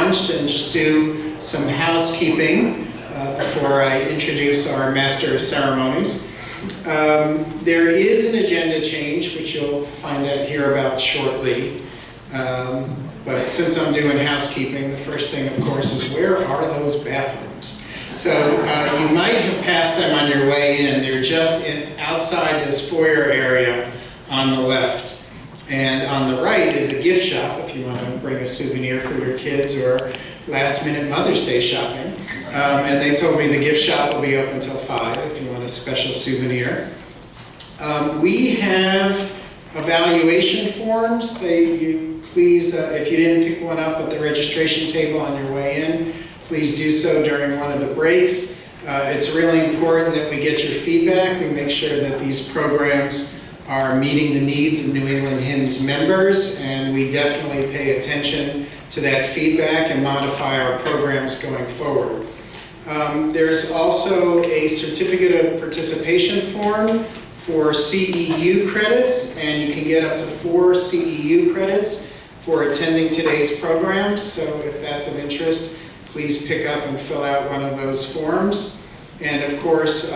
launched and just do some housekeeping before I introduce our Master of Ceremonies. There is an agenda change, which you'll find out here about shortly. But since I'm doing housekeeping, the first thing, of course, is where are those bathrooms? So you might have passed them on your way in. They're just outside this foyer area on the left. And on the right is a gift shop if you want to bring a souvenir for your kids or last-minute Mother's Day shopping. And they told me the gift shop will be open until 5 if you want a special souvenir. We have evaluation forms. Please, if you didn't pick one up at the registration table on your way in, please do so during one of the breaks. It's really important that we get your feedback. We make sure that these programs are meeting the needs of New England Hymns members, and we definitely pay attention to that feedback and modify our programs going forward. There's also a certificate of participation form for CEU credits, and you can get up to 4 CEU credits for attending today's program. So if that's of interest, please pick up and fill out one of those forms. And of course,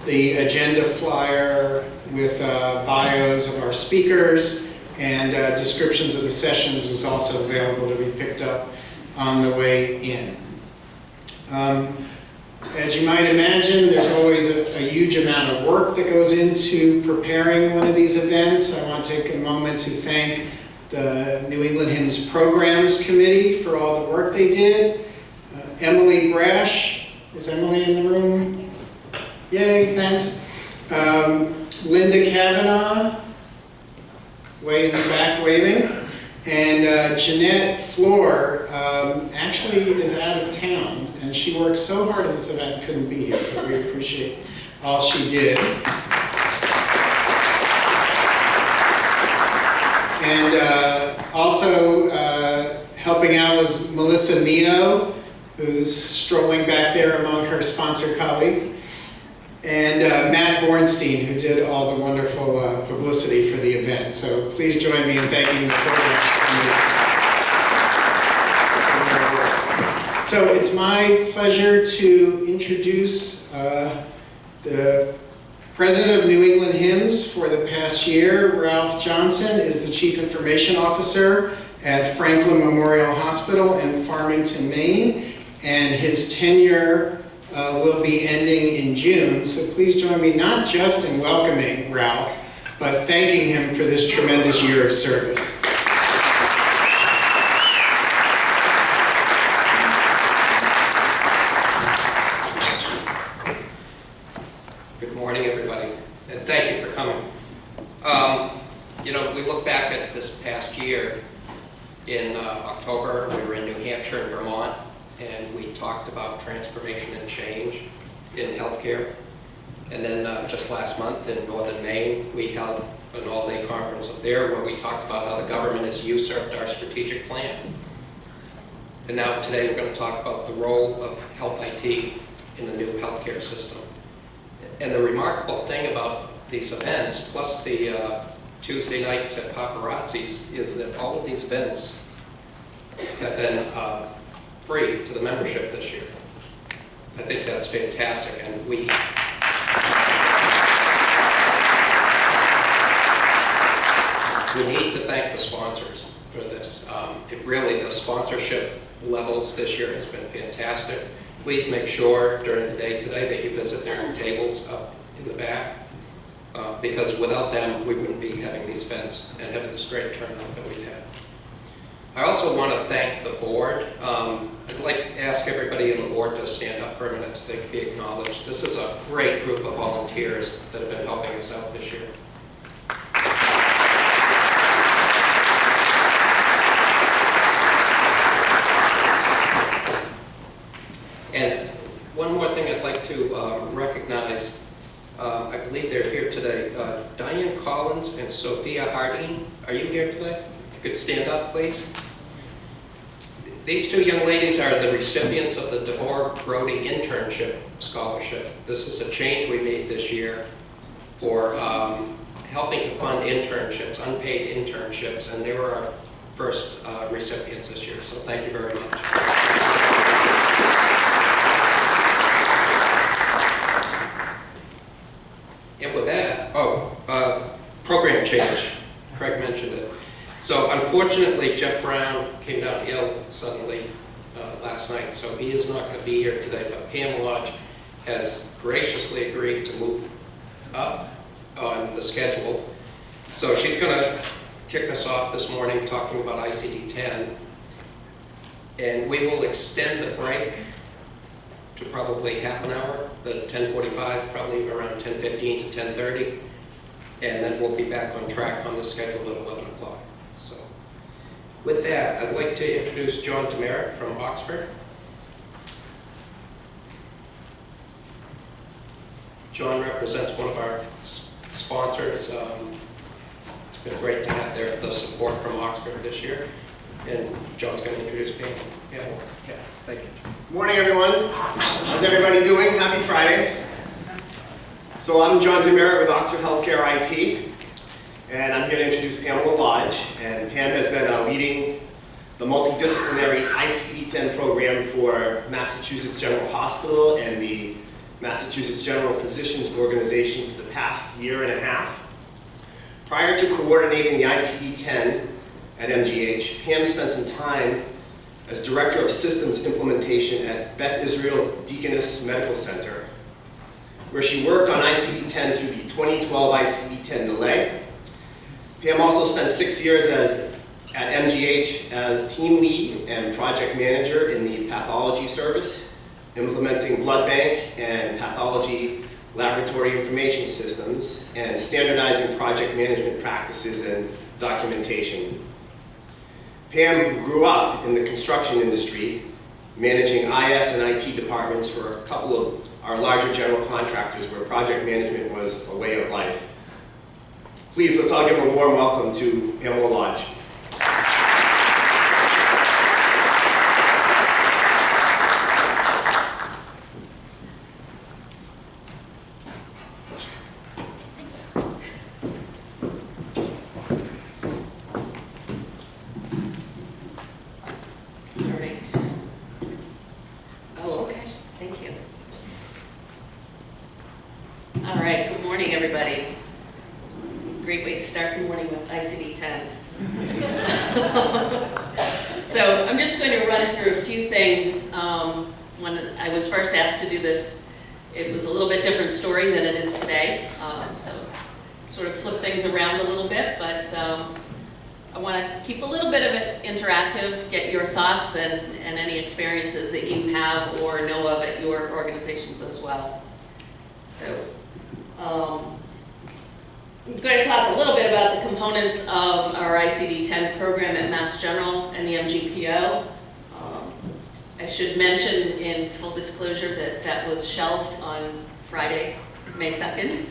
the agenda flyer with bios of our speakers and descriptions of the sessions is also available to be picked up on the way in. As you might imagine, there's always a huge amount of work that goes into preparing one of these events. I want to take a moment to thank the New England Hymns Programs Committee for all the work they did. Emily Brash, is Emily in the room? Yay, thanks. Linda Kavanaugh, way in the back waving. And Jeanette Floor actually is out of town, and she worked so hard on this event, couldn't be here, but we appreciate all she did. And also helping out was Melissa Mio, who's strolling back there among her sponsor colleagues, and Matt Bornstein, who did all the wonderful publicity for the event. So please join me in thanking the programs committee. So it's my pleasure to introduce the President of New England Hymns for the past year. Ralph Johnson is the Chief Information Officer at Franklin Memorial Hospital in Farmington, Maine, and his tenure will be ending in June. So please join me not just in welcoming Ralph, but thanking him for this tremendous year of service. Good morning, everybody, and thank you for coming. We look back at this past year. In October, we were in New Hampshire and Vermont, and we talked about transformation and change in healthcare. And then just last month in northern Maine, we held an all-day conference up there where we talked about how the government has usurped our strategic plan. And now today we're going to talk about the role of health IT in the new healthcare system. And the remarkable thing about these events, plus the Tuesday nights at Paparazzi's, is that all of these events have been free to the membership this year. I think that's fantastic, and we need to thank the sponsors for this. The sponsorship levels this year has been fantastic. Please make sure during the day today that you visit their tables up in the back, because without them, we wouldn't be having these events and having this great turnout that we've had. I also want to thank the board. I'd like to ask everybody on the board to stand up for a minute so they can be acknowledged. This is a great group of volunteers that have been helping us out this year. And one more thing I'd like to recognize. I believe they're here today. Diane Collins and Sophia Harding, are you here today? If you could stand up, please. These two young ladies are the recipients of the DeVore Brody Internship Scholarship. This is a change we made this year for helping to fund internships, unpaid internships, and they were our first recipients this year. So thank you very much. And with that, program change. Craig mentioned it. So unfortunately, Jeff Brown came down ill suddenly last night, so he is not going to be here today, but Pamela has graciously agreed to move up on the schedule. So she's going to kick us off this morning talking about ICD-10, and we will extend the break to probably half an hour, the 10:45, probably around 10:15 to 10:30, and then we'll be back on track on the schedule at 11 o'clock. So with that, I'd like to introduce John Demerit from Oxford. John represents one of our sponsors. It's been great to have the support from Oxford this year. And John's going to introduce Pamela. Yeah, thank you. Morning, everyone. How's everybody doing? Happy Friday. So I'm John Demerit with Oxford Healthcare IT, and I'm here to introduce Pamela Lodge. And Pam has been leading the multidisciplinary ICD-10 program for Massachusetts General Hospital and the Massachusetts General Physicians Organization for the past year and a half. Prior to coordinating the ICD-10 at MGH, Pam spent some time as Director of Systems Implementation at Beth Israel Deaconess Medical Center, where she worked on ICD-10 through the 2012 ICD-10 delay. Pam also spent 6 years at MGH as team lead and project manager in the pathology service, implementing blood bank and pathology laboratory information systems, and standardizing project management practices and documentation. Pam grew up in the construction industry, managing IS and IT departments for a couple of our larger general contractors where project management was a way of life. Please, let's all give a warm welcome to Pamela Lodge. So I'm just going to run through a few things. When I was first asked to do this, it was a little bit different story than it is today. So sort of flip things around a little bit, but I want to keep a little bit of it interactive, get your thoughts and any experiences that you have or know of at your organizations as well. So I'm going to talk a little bit about the components of our ICD-10 program at Mass General and the MGPO. I should mention in full disclosure that that was shelved on Friday, May 2nd.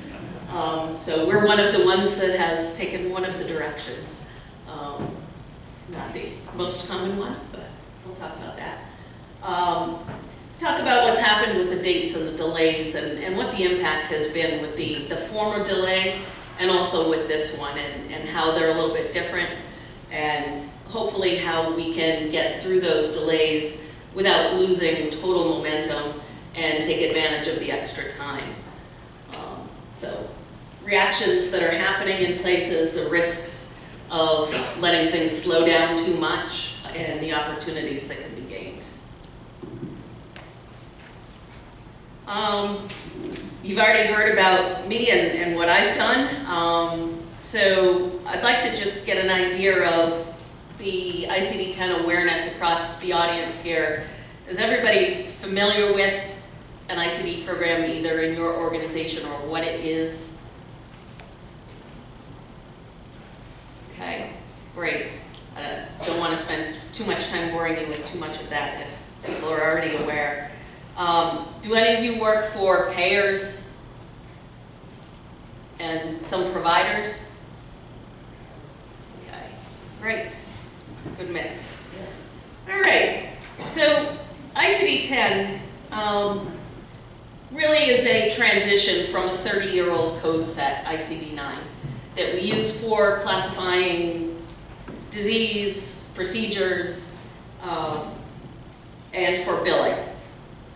So we're one of the ones that has taken one of the directions. Not the most common one, but we'll talk about that. Talk about what's happened with the dates and the delays and what the impact has been with the former delay and also with this one, and how they're a little bit different, and hopefully how we can get through those delays without losing total momentum and take advantage of the extra time. So reactions that are happening in places, the risks of letting things slow down too much, and the opportunities that can be gained. You've already heard about me and what I've done. So I'd like to just get an idea of the ICD-10 awareness across the audience here. Is everybody familiar with an ICD program either in your organization or what it is? Okay, great. I don't want to spend too much time boring you with too much of that if people are already aware. Do any of you work for payers and some providers? Okay, great. Good mix. All right, so ICD-10 really is a transition from a 30-year-old code set, ICD-9, that we use for classifying disease, procedures, and for billing.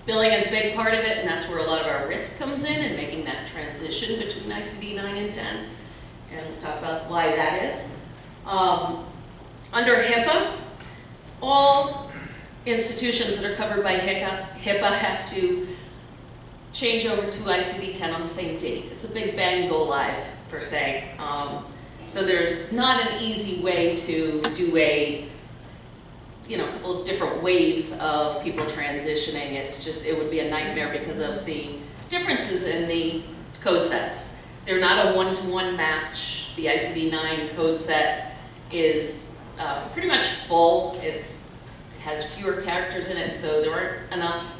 Billing is a big part of it, and that's where a lot of our risk comes in making that transition between ICD 9 and 10. And we'll talk about why that is. Under HIPAA, all institutions that are covered by HIPAA have to change over to ICD-10 on the same date. It's a big bang go live, per se. So there's not an easy way to do a couple of different waves of people transitioning. It would be a nightmare because of the differences in the code sets. They're not a one-to-one match. The ICD-9 code set is pretty much full. It has fewer characters in it, so there aren't enough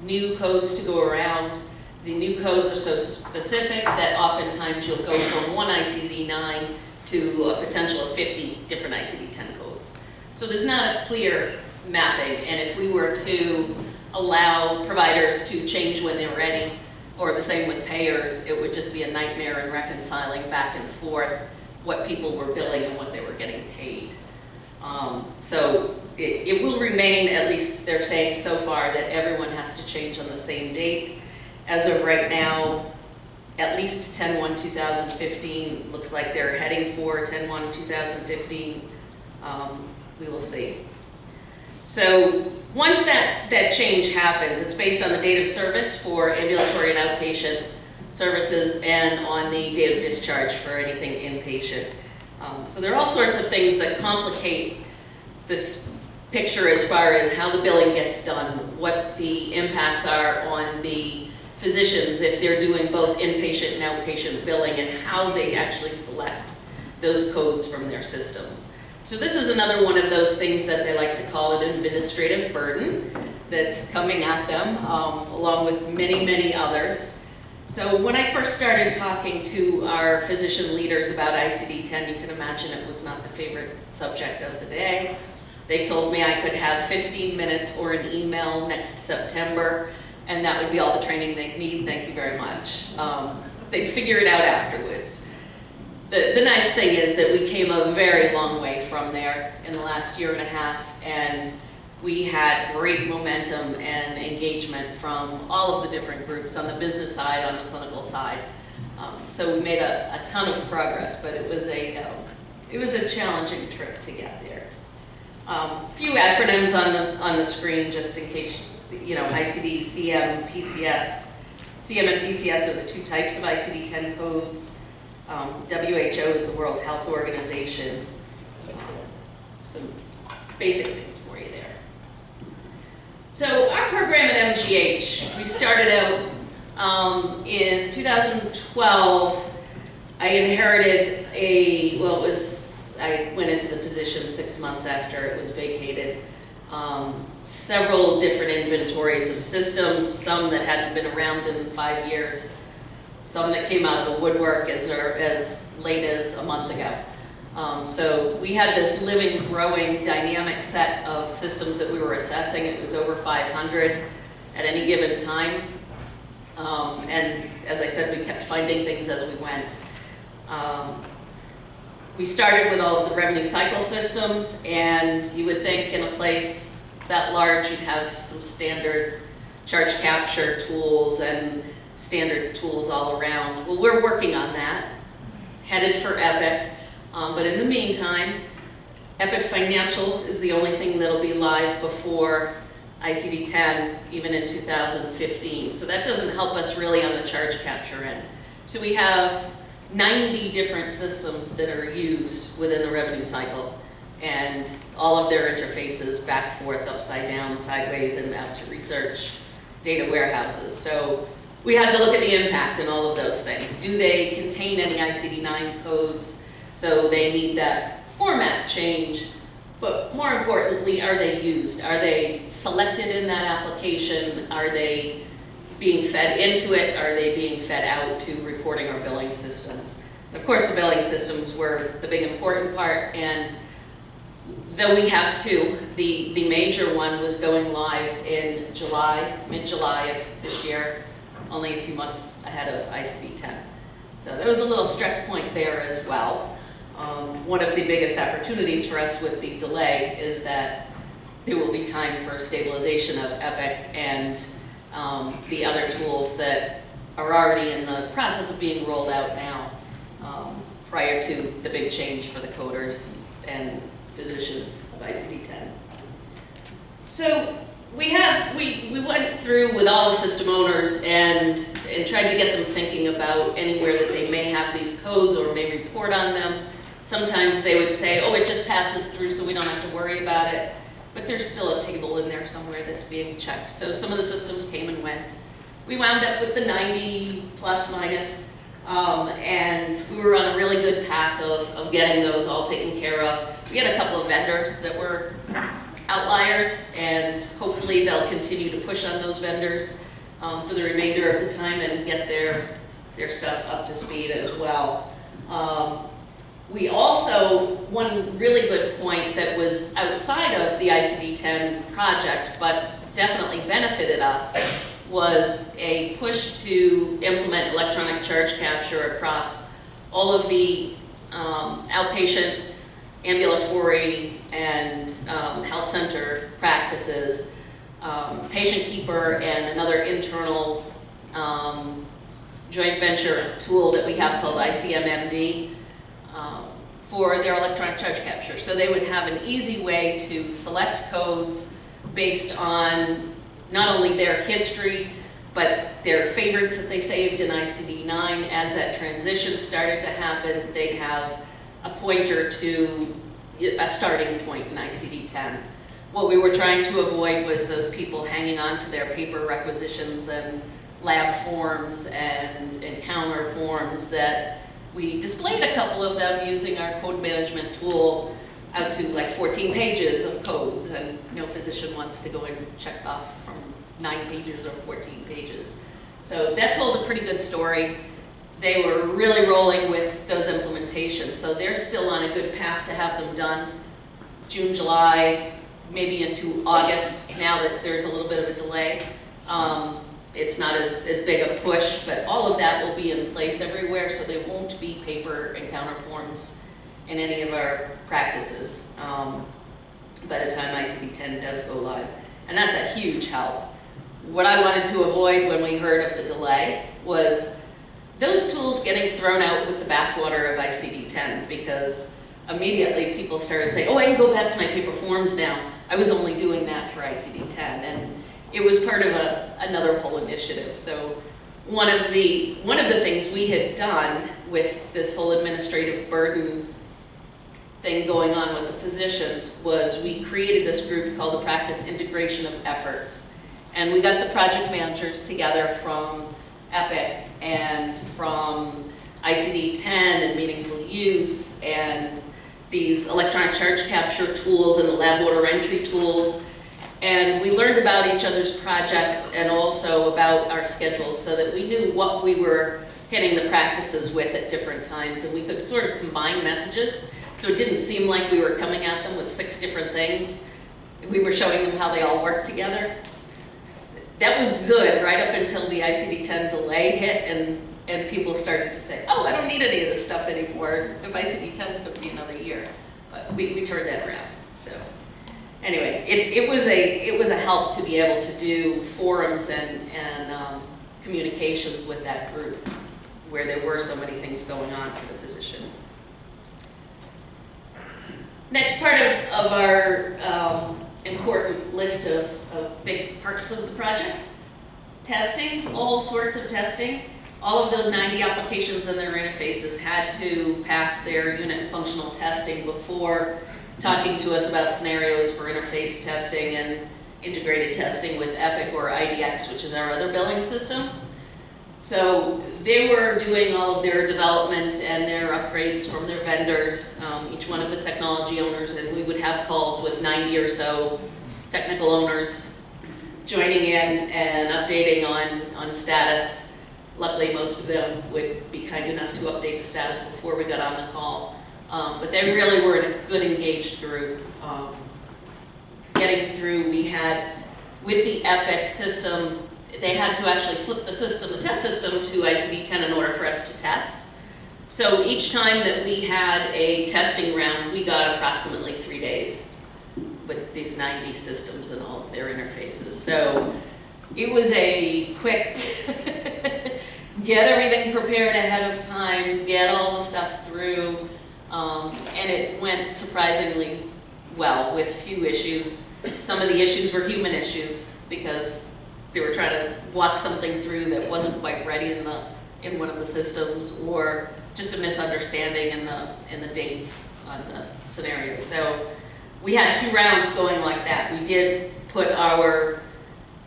new codes to go around. The new codes are so specific that oftentimes you'll go from one ICD-9 to a potential of 50 different ICD-10 codes. So there's not a clear mapping, and if we were to allow providers to change when they're ready, or the same with payers, it would just be a nightmare in reconciling back and forth what people were billing and what they were getting paid. So it will remain, at least they're saying so far, that everyone has to change on the same date. As of right now, at least 10/1/2015 looks like they're heading for 10/1/2015. We will see. So once that change happens, it's based on the date of service for ambulatory and outpatient services and on the date of discharge for anything inpatient. So there are all sorts of things that complicate this picture as far as how the billing gets done, what the impacts are on the physicians if they're doing both inpatient and outpatient billing, and how they actually select those codes from their systems. So this is another one of those things that they like to call an administrative burden that's coming at them, along with many, many others. So when I first started talking to our physician leaders about ICD-10, you can imagine it was not the favorite subject of the day. They told me I could have 15 minutes or an email next September, and that would be all the training they'd need, thank you very much. They'd figure it out afterwards. The nice thing is that we came a very long way from there in the last year and a half, and we had great momentum and engagement from all of the different groups on the business side, on the clinical side. So we made a ton of progress, but it was a challenging trip to get there. Few acronyms on the screen, just in case, ICD, CM, PCS. CM and PCS are the two types of ICD-10 codes. WHO is the World Health Organization. Some basic things for you there. So our program at MGH, we started out in 2012. I inherited I went into the position 6 months after it was vacated. Several different inventories of systems, some that hadn't been around in 5 years, some that came out of the woodwork as late as a month ago. So we had this living, growing, dynamic set of systems that we were assessing. It was over 500 at any given time. And as I said, we kept finding things as we went. We started with all of the revenue cycle systems, and you would think in a place that large you'd have some standard charge capture tools and standard tools all around. Well, we're working on that, headed for Epic, but in the meantime, Epic Financials is the only thing that'll be live before ICD-10, even in 2015. So that doesn't help us really on the charge capture end. So we have 90 different systems that are used within the revenue cycle, and all of their interfaces back, forth, upside down, sideways, and out to research data warehouses. So we had to look at the impact in all of those things. Do they contain any ICD-9 codes? So they need that format change, but more importantly, are they used? Are they selected in that application? Are they being fed into it? Are they being fed out to reporting or billing systems? And of course, the billing systems were the big important part, and though we have two, the major one was going live in July, mid-July of this year, only a few months ahead of ICD-10. So there was a little stress point there as well. One of the biggest opportunities for us with the delay is that there will be time for stabilization of Epic and the other tools that are already in the process of being rolled out now, prior to the big change for the coders and physicians of ICD-10. So we went through with all the system owners and tried to get them thinking about anywhere that they may have these codes or may report on them. Sometimes they would say, oh, it just passes through so we don't have to worry about it. But there's still a table in there somewhere that's being checked. So some of the systems came and went. We wound up with the 90 plus minus, and we were on a really good path of getting those all taken care of. We had a couple of vendors that were outliers, and hopefully they'll continue to push on those vendors for the remainder of the time and get their stuff up to speed as well. We also, one really good point that was outside of the ICD-10 project, but definitely benefited us, was a push to implement electronic charge capture across all of the outpatient, ambulatory, and health center practices, patient keeper, and another internal joint venture tool that we have called ICMMD. For their electronic charge capture. So they would have an easy way to select codes based on not only their history, but their favorites that they saved in ICD-9. As that transition started to happen, they'd have a pointer to a starting point in ICD-10. What we were trying to avoid was those people hanging on to their paper requisitions and lab forms and encounter forms that we displayed a couple of them using our code management tool out to like 14 pages of codes, and no physician wants to go and check off from 9 pages or 14 pages. So that told a pretty good story. They were really rolling with those implementations, so they're still on a good path to have them done June, July, maybe into August, now that there's a little bit of a delay. It's not as big a push, but all of that will be in place everywhere, so there won't be paper encounter forms in any of our practices by the time ICD-10 does go live. And that's a huge help. What I wanted to avoid when we heard of the delay was those tools getting thrown out with the bathwater of ICD-10, because immediately people started saying, oh, I can go back to my paper forms now. I was only doing that for ICD-10. And it was part of another whole initiative. So one of the things we had done with this whole administrative burden thing going on with the physicians was we created this group called the Practice Integration of Efforts. And we got the project managers together from Epic and from ICD-10 and Meaningful Use and these electronic charge capture tools and the lab order entry tools. And we learned about each other's projects and also about our schedules so that we knew what we were hitting the practices with at different times, and we could sort of combine messages so it didn't seem like we were coming at them with 6 different things. We were showing them how they all work together. That was good right up until the ICD-10 delay hit and people started to say, oh, I don't need any of this stuff anymore if ICD-10 is going to be another year. But we turned that around. So anyway, it was a help to be able to do forums and communications with that group where there were so many things going on for the physicians. Next part of our important list of big parts of the project, testing, all sorts of testing. All of those 90 applications and their interfaces had to pass their unit and functional testing before talking to us about scenarios for interface testing and integrated testing with Epic or IDX, which is our other billing system. So they were doing all of their development and their upgrades from their vendors, each one of the technology owners, and we would have calls with 90 or so technical owners joining in and updating on status. Luckily, most of them would be kind enough to update the status before we got on the call. But they really were a good engaged group. Getting through, we had, with the Epic system, they had to actually flip the system, the test system, to ICD-10 in order for us to test. So each time that we had a testing round, we got approximately 3 days with these 90 systems and all of their interfaces. So it was a quick, get everything prepared ahead of time, get all the stuff through, and it went surprisingly well with few issues. Some of the issues were human issues because they were trying to walk something through that wasn't quite ready in one of the systems, or just a misunderstanding in the dates on the scenario. So we had 2 rounds going like that. We did put our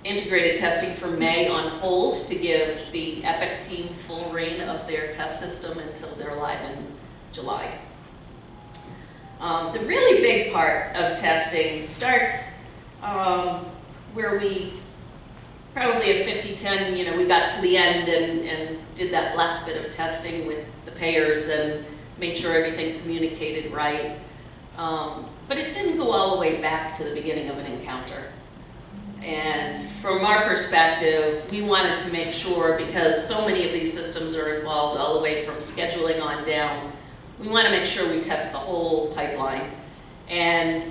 integrated testing for May on hold to give the Epic team full reign of their test system until they're live in July. The really big part of testing starts where we probably at 50-10, we got to the end and did that last bit of testing with the payers and made sure everything communicated right. But it didn't go all the way back to the beginning of an encounter. And from our perspective, we wanted to make sure, because so many of these systems are involved all the way from scheduling on down, we want to make sure we test the whole pipeline. And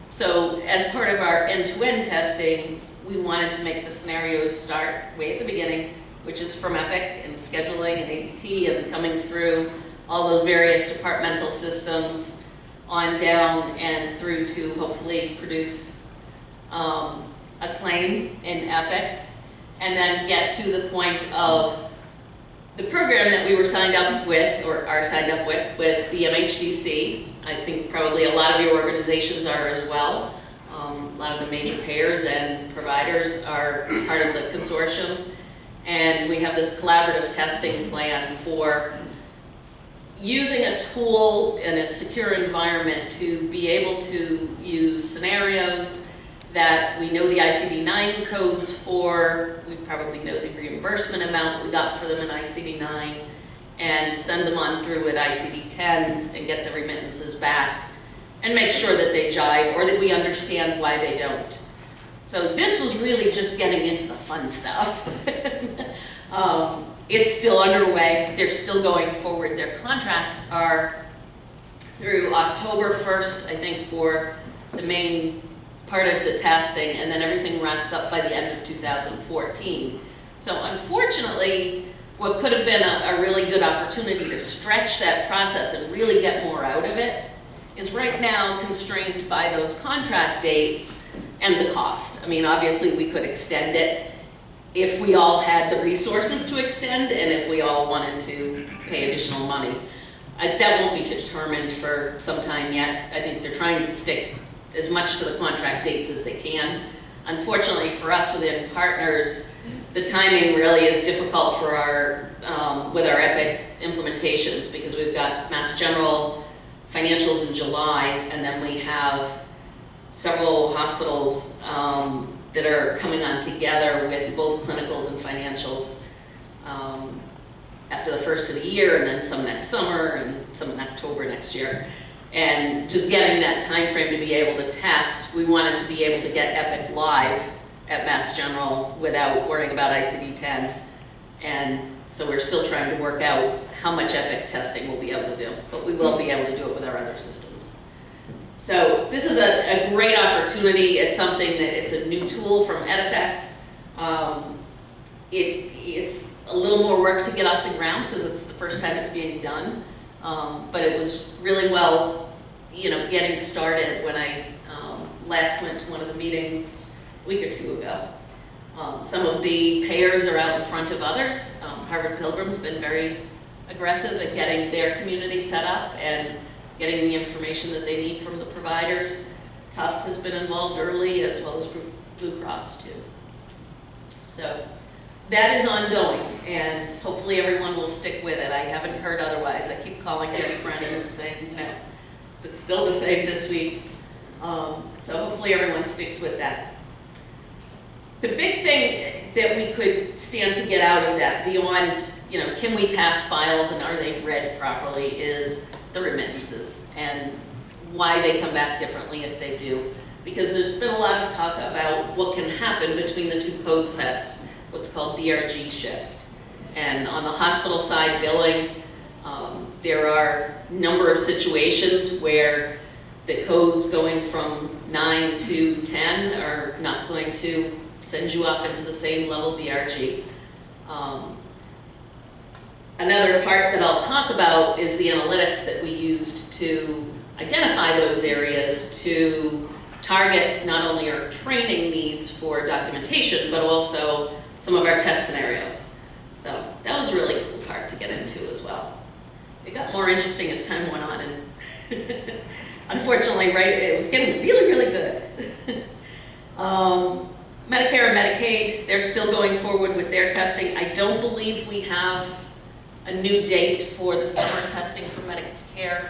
so as part of our end-to-end testing, we wanted to make the scenarios start way at the beginning, which is from Epic and scheduling and ABT and coming through all those various departmental systems on down and through to hopefully produce a claim in Epic, and then get to the point of the program that we were signed up with, or are signed up with the MHDC. I think probably a lot of your organizations are as well. A lot of the major payers and providers are part of the consortium, and we have this collaborative testing plan for using a tool in a secure environment to be able to use scenarios that we know the ICD-9 codes for, we probably know the reimbursement amount we got for them in ICD-9, and send them on through with ICD-10s and get the remittances back and make sure that they jive or that we understand why they don't. So this was really just getting into the fun stuff. It's still underway. They're still going forward. Their contracts are through October 1st, I think, for the main part of the testing, and then everything wraps up by the end of 2014. So unfortunately, what could have been a really good opportunity to stretch that process and really get more out of it is right now constrained by those contract dates and the cost. I mean, obviously we could extend it if we all had the resources to extend and if we all wanted to pay additional money. That won't be determined for some time yet. I think they're trying to stick as much to the contract dates as they can. Unfortunately for us within partners, the timing really is difficult for our, with our Epic implementations, because we've got Mass General financials in July, and then we have several hospitals that are coming on together with both clinicals and financials after the first of the year, and then some next summer and some in October next year. And just getting that time frame to be able to test, we wanted to be able to get Epic live at Mass General without worrying about ICD-10. And so we're still trying to work out how much Epic testing we'll be able to do, but we will be able to do it with our other systems. So this is a great opportunity. It's something that, it's a new tool from Edifex. It's a little more work to get off the ground because it's the first time it's being done. But it was really well, getting started when I last went to one of the meetings a week or two ago. Some of the payers are out in front of others. Harvard Pilgrim's been very aggressive at getting their community set up and getting the information that they need from the providers. Tufts has been involved early, as well as Blue Cross too. So that is ongoing, and hopefully everyone will stick with it. I haven't heard otherwise. I keep calling Debbie Brennan and saying, it's still the same this week. So hopefully everyone sticks with that. The big thing that we could stand to get out of that, beyond, can we pass files and are they read properly, is the remittances and why they come back differently if they do. Because there's been a lot of talk about what can happen between the two code sets, what's called DRG shift. And on the hospital side billing, There are a number of situations where the codes going from 9 to 10 are not going to send you off into the same level DRG. Another part that I'll talk about is the analytics that we used to identify those areas to target not only our training needs for documentation, but also some of our test scenarios. So that was a really cool part to get into as well. It got more interesting as time went on, and unfortunately, right, it was getting really, really good. Medicare and Medicaid, they're still going forward with their testing. I don't believe we have a new date for the summer testing for Medicare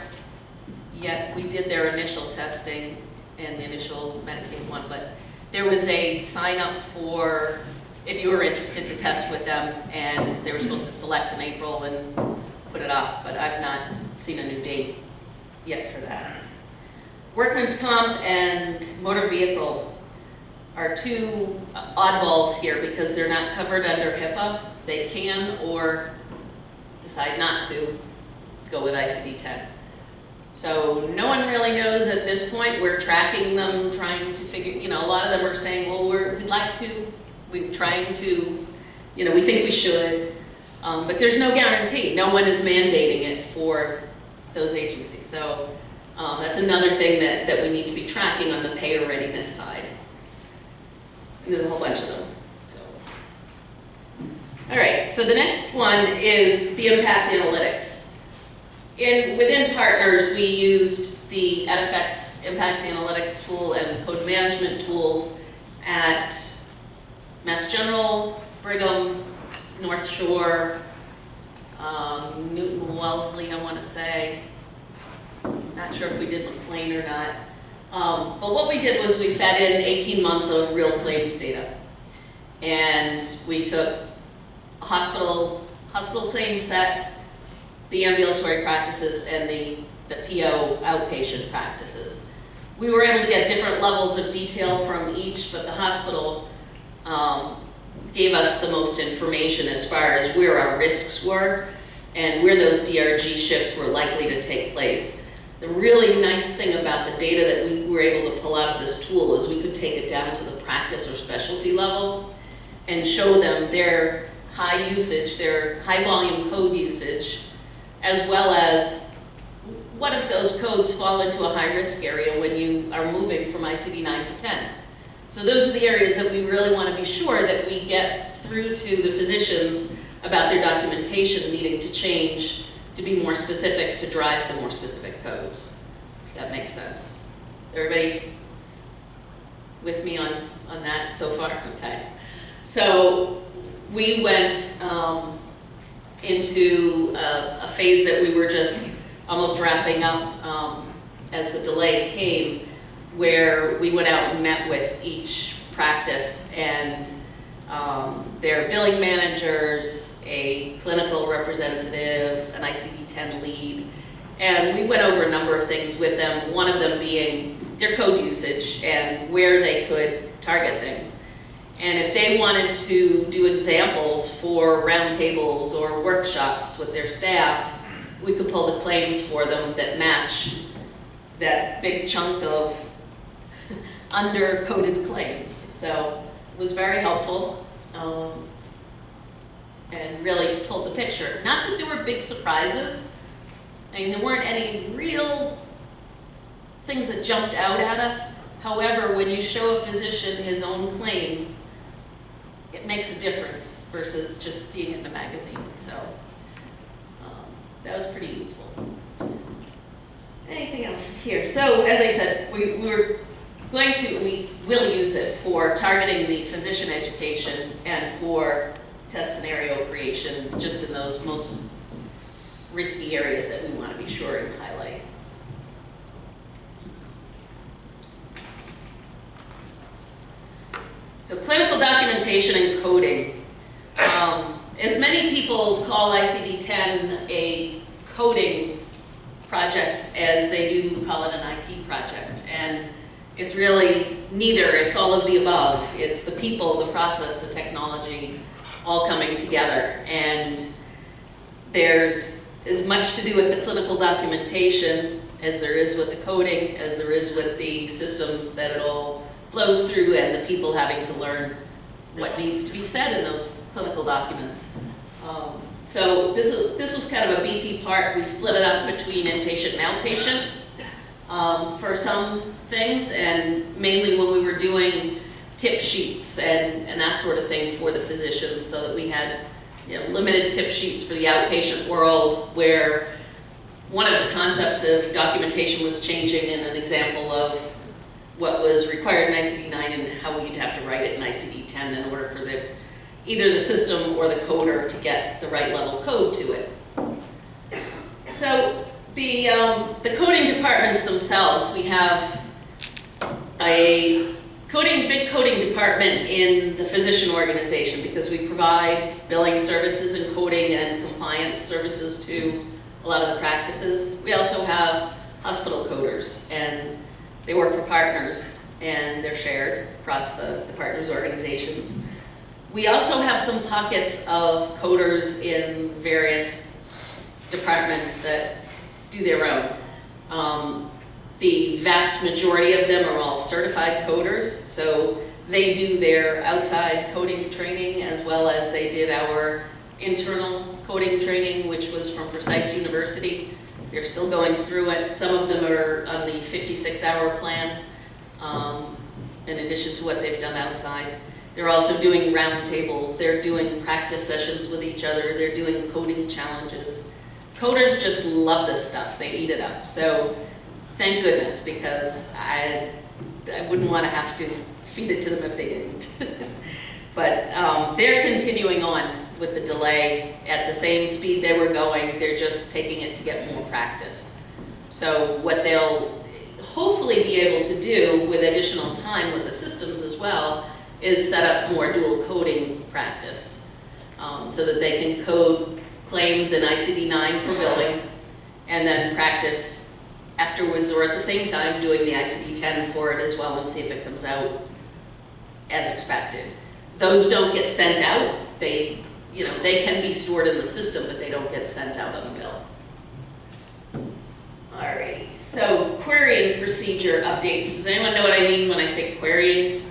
yet. We did their initial testing and the initial Medicaid one, but there was a sign up for if you were interested to test with them, and they were supposed to select in April and put it off, but I've not seen a new date yet for that. Workman's comp and motor vehicle are two oddballs here because they're not covered under HIPAA. They can or decide not to go with ICD-10. So no one really knows at this point. We're tracking them, trying to figure, a lot of them are saying, well, we'd like to, we're trying to, we think we should, but there's no guarantee. No one is mandating it for those agencies. So that's another thing that we need to be tracking on the payer readiness side. And there's a whole bunch of them. So. All right, so the next one is the impact analytics. Within Partners, we used the EdFX impact analytics tool and code management tools at Mass General, Brigham, North Shore, Newton Wellesley, I want to say. Not sure if we did McLean or not. But what we did was we fed in 18 months of real claims data. And we took a hospital claims set, the ambulatory practices, and the PO outpatient practices. We were able to get different levels of detail from each, but the hospital gave us the most information as far as where our risks were and where those DRG shifts were likely to take place. The really nice thing about the data that we were able to pull out of this tool is we could take it down to the practice or specialty level and show them their high usage, their high volume code usage, as well as what if those codes fall into a high risk area when you are moving from ICD-9 to 10. So those are the areas that we really want to be sure that we get through to the physicians about their documentation needing to change to be more specific, to drive the more specific codes, if that makes sense. Everybody with me on that so far? Okay. So we went into a phase that we were just almost wrapping up as the delay came, where we went out and met with each practice and their billing managers, a clinical representative, an ICD-10 lead, and we went over a number of things with them, one of them being their code usage and where they could target things. And if they wanted to do examples for roundtables or workshops with their staff, we could pull the claims for them that matched that big chunk of under-coded claims. So it was very helpful and really told the picture. Not that there were big surprises. I mean, there weren't any real things that jumped out at us. However, when you show a physician his own claims, it makes a difference versus just seeing it in a magazine. So that was pretty useful. Anything else here? So as I said, we will use it for targeting the physician education and for test scenario creation, just in those most risky areas that we want to be sure and highlight. So clinical documentation and coding. As many people call ICD-10 a coding project as they do call it an IT project. And it's really neither, it's all of the above. It's the people, the process, the technology, all coming together. And there's as much to do with the clinical documentation as there is with the coding, as there is with the systems that it all flows through and the people having to learn what needs to be said in those clinical documents. So this was kind of a beefy part. We split it up between inpatient and outpatient for some things, and mainly when we were doing tip sheets and that sort of thing for the physicians, so that we had, you know, limited tip sheets for the outpatient world, where one of the concepts of documentation was changing, and an example of what was required in ICD-9 and how you'd have to write it in ICD-10 in order for either the system or the coder to get the right level code to it. So the coding departments themselves, we have a big coding department in the physician organization, because we provide billing services and coding and compliance services to a lot of the practices. We also have hospital coders, and they work for partners, and they're shared across the partners' organizations. We also have some pockets of coders in various departments that do their own. The vast majority of them are all certified coders, so they do their outside coding training as well as they did our internal coding training, which was from Precise University. They're still going through it. Some of them are on the 56-hour plan, in addition to what they've done outside. They're also doing roundtables. They're doing practice sessions with each other. They're doing coding challenges. Coders just love this stuff. They eat it up. So thank goodness, because I wouldn't want to have to feed it to them if they didn't. But they're continuing on with the delay at the same speed they were going. They're just taking it to get more practice. So what they'll hopefully be able to do with additional time with the systems as well is set up more dual coding practice, so that they can code claims in ICD-9 for billing and then practice afterwards or at the same time doing the ICD-10 for it as well, and see if it comes out as expected. Those don't get sent out. They can be stored in the system, but they don't get sent out on the bill. Alrighty, so querying procedure updates. Does anyone know what I mean when I say querying?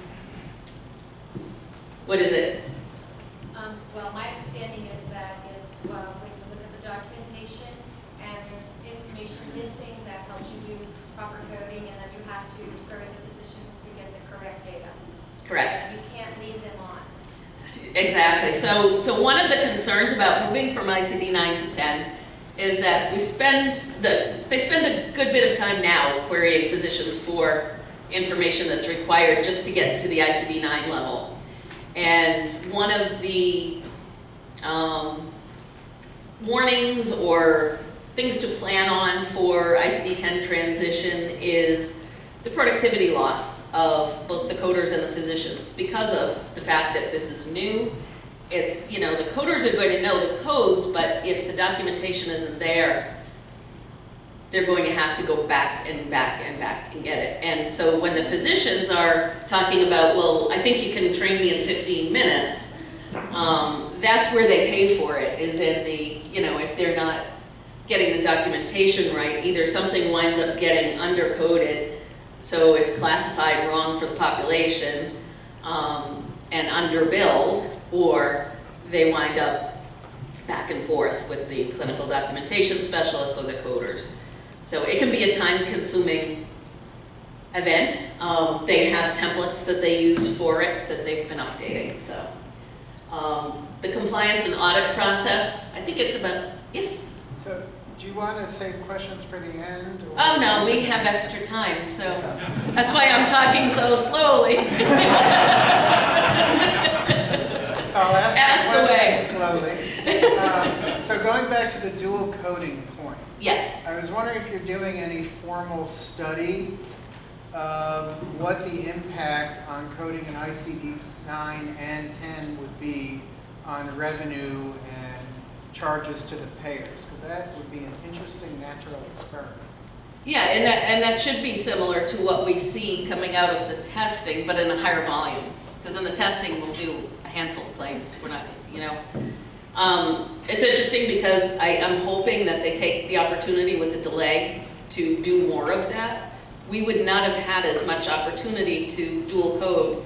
What is it? Well, my understanding is that it's when you look at the documentation and there's information missing that helps you do proper coding, and then you have to query the physicians to get the correct data. Correct. You can't leave them on. Exactly. So one of the concerns about moving from ICD-9 to 10 is that they spend a good bit of time now querying physicians for information that's required just to get to the ICD-9 level. And one of the warnings or things to plan on for ICD-10 transition is the productivity loss of both the coders and the physicians because of the fact that this is new. It's, the coders are going to know the codes, but if the documentation isn't there, they're going to have to go back and back and back and get it. And so when the physicians are talking about, well, I think you can train me in 15 minutes, that's where they pay for it, is in the, if they're not getting the documentation right, either something winds up getting undercoded, so it's classified wrong for the population, and underbilled, or they wind up back and forth with the clinical documentation specialists or the coders. So it can be a time-consuming event. They have templates that they use for it that they've been updating. So the compliance and audit process, I think it's about, yes? So do you want to save questions for the end? Or? Oh no, we have extra time, so that's why I'm talking so slowly. So I'll ask away. Slowly. So going back to the dual coding point. Yes. I was wondering if you're doing any formal study of what the impact on coding in ICD-9 and 10 would be on revenue and charges to the payers, because that would be an interesting natural experiment. Yeah, and that should be similar to what we see coming out of the testing, but in a higher volume. Because in the testing, we'll do a handful of claims. We're not, It's interesting because I'm hoping that they take the opportunity with the delay to do more of that. We would not have had as much opportunity to dual code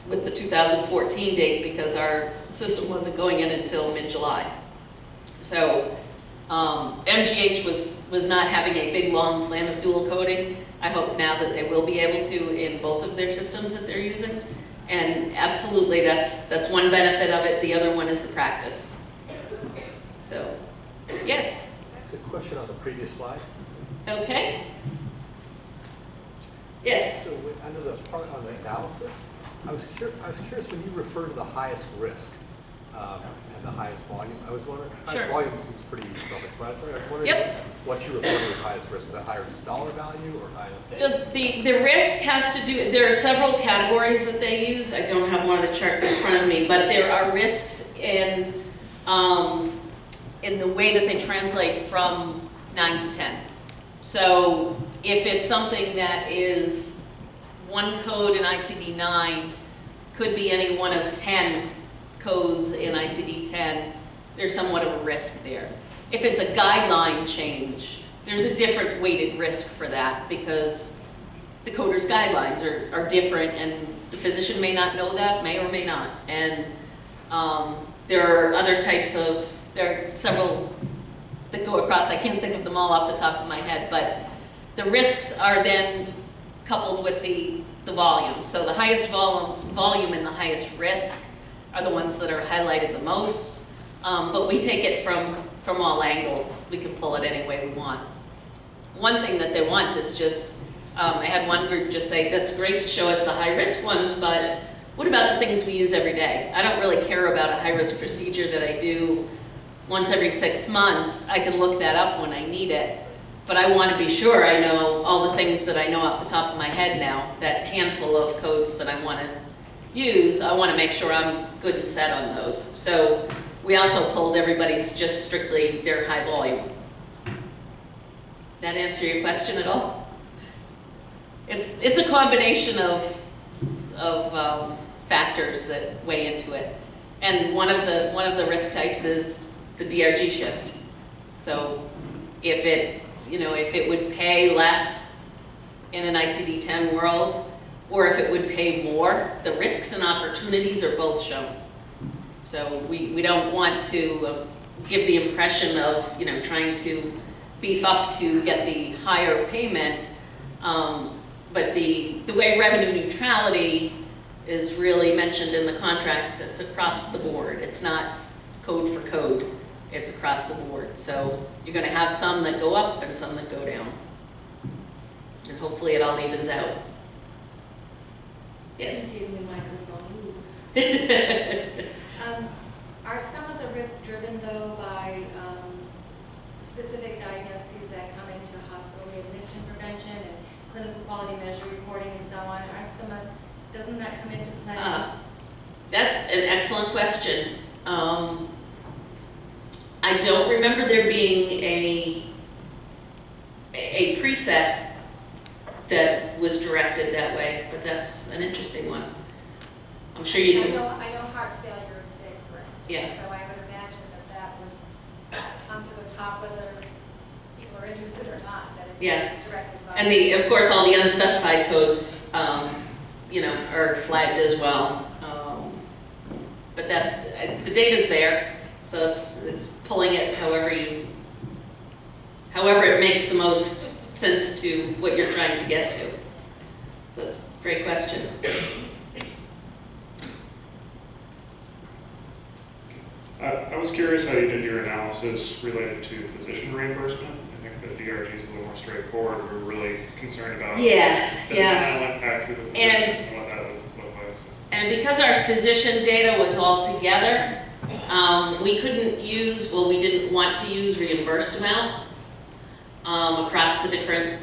with the 2014 date because our system wasn't going in until mid-July. So MGH was not having a big, long plan of dual coding. I hope now that they will be able to in both of their systems that they're using. And absolutely, that's one benefit of it. The other one is the practice. So, yes? That's a question on the previous slide. Okay. Yes? So under the part on the analysis, I was curious when you refer to the highest risk and the highest volume. I was wondering, highest Sure. volume seems pretty self-explanatory. I was wondering what you refer to as highest risk. Is that higher dollar value or highest? The risk has to do, there are several categories that they use. I don't have one of the charts in front of me, but there are risks in the way that they translate from 9 to 10. So if it's something that is one code in ICD-9, could be any one of 10 codes in ICD-10, there's somewhat of a risk there. If it's a guideline change, there's a different weighted risk for that because the coder's guidelines are different and the physician may not know that, may or may not. And there are other types of, there are several that go across, I can't think of them all off the top of my head, but the risks are then coupled with the volume. So the highest volume and the highest risk are the ones that are highlighted the most, but we take it from all angles. We can pull it any way we want. One thing that they want is just, I had one group just say, that's great to show us the high risk ones, but what about the things we use every day? I don't really care about a high risk procedure that I do once every 6 months. I can look that up when I need it, but I want to be sure I know all the things that I know off the top of my head now, that handful of codes that I want to use. I want to make sure I'm good and set on those. So we also pulled everybody's just strictly their high volume. That answer your question at all? It's a combination of factors that weigh into it. And one of the risk types is the DRG shift. So if it would pay less in an ICD-10 world, or if it would pay more, the risks and opportunities are both shown. So we don't want to give the impression of trying to beef up to get the higher payment, but the way revenue neutrality is really mentioned in the contracts, it's across the board. It's not code for code, it's across the board. So you're going to have some that go up and some that go down. And hopefully it all evens out. Yes? Are some of the risks driven though by specific diagnoses that come into hospital readmission prevention and clinical quality measure reporting and so on? Doesn't that come into play? That's an excellent question. I don't remember there being a preset that was directed that way, but that's an interesting one. I'm sure you can. I know heart failure is big, for instance. Yeah. So I would imagine that would come to the top whether people are interested or not, that it's directed by. And of course, all the unspecified codes, are flagged as well. But the data's there, so it's pulling it however it makes the most sense to what you're trying to get to. So it's a great question. I was curious how you did your analysis related to physician reimbursement. I think the DRG is a little more straightforward. We're really concerned about the mental impact to the physician and what that would look like. So. And because our physician data was all together, we didn't want to use reimbursed amount across the different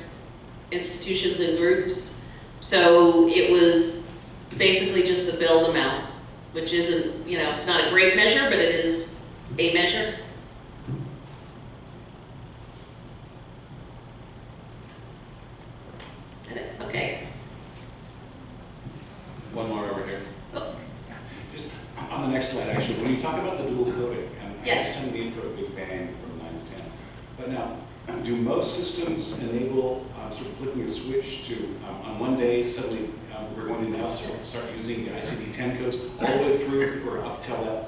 institutions and groups. So it was basically just the billed amount, which isn't, it's not a great measure, but it is a measure. Okay. One more over here. Oh. Just on the next slide, actually, when you talk about the dual coding, and Yes. There's some need for a big bang from 9 to 10. But now, do most systems enable sort of flicking a switch to, on one day, suddenly we're going to now start using the ICD-10 codes all the way through, or up till that,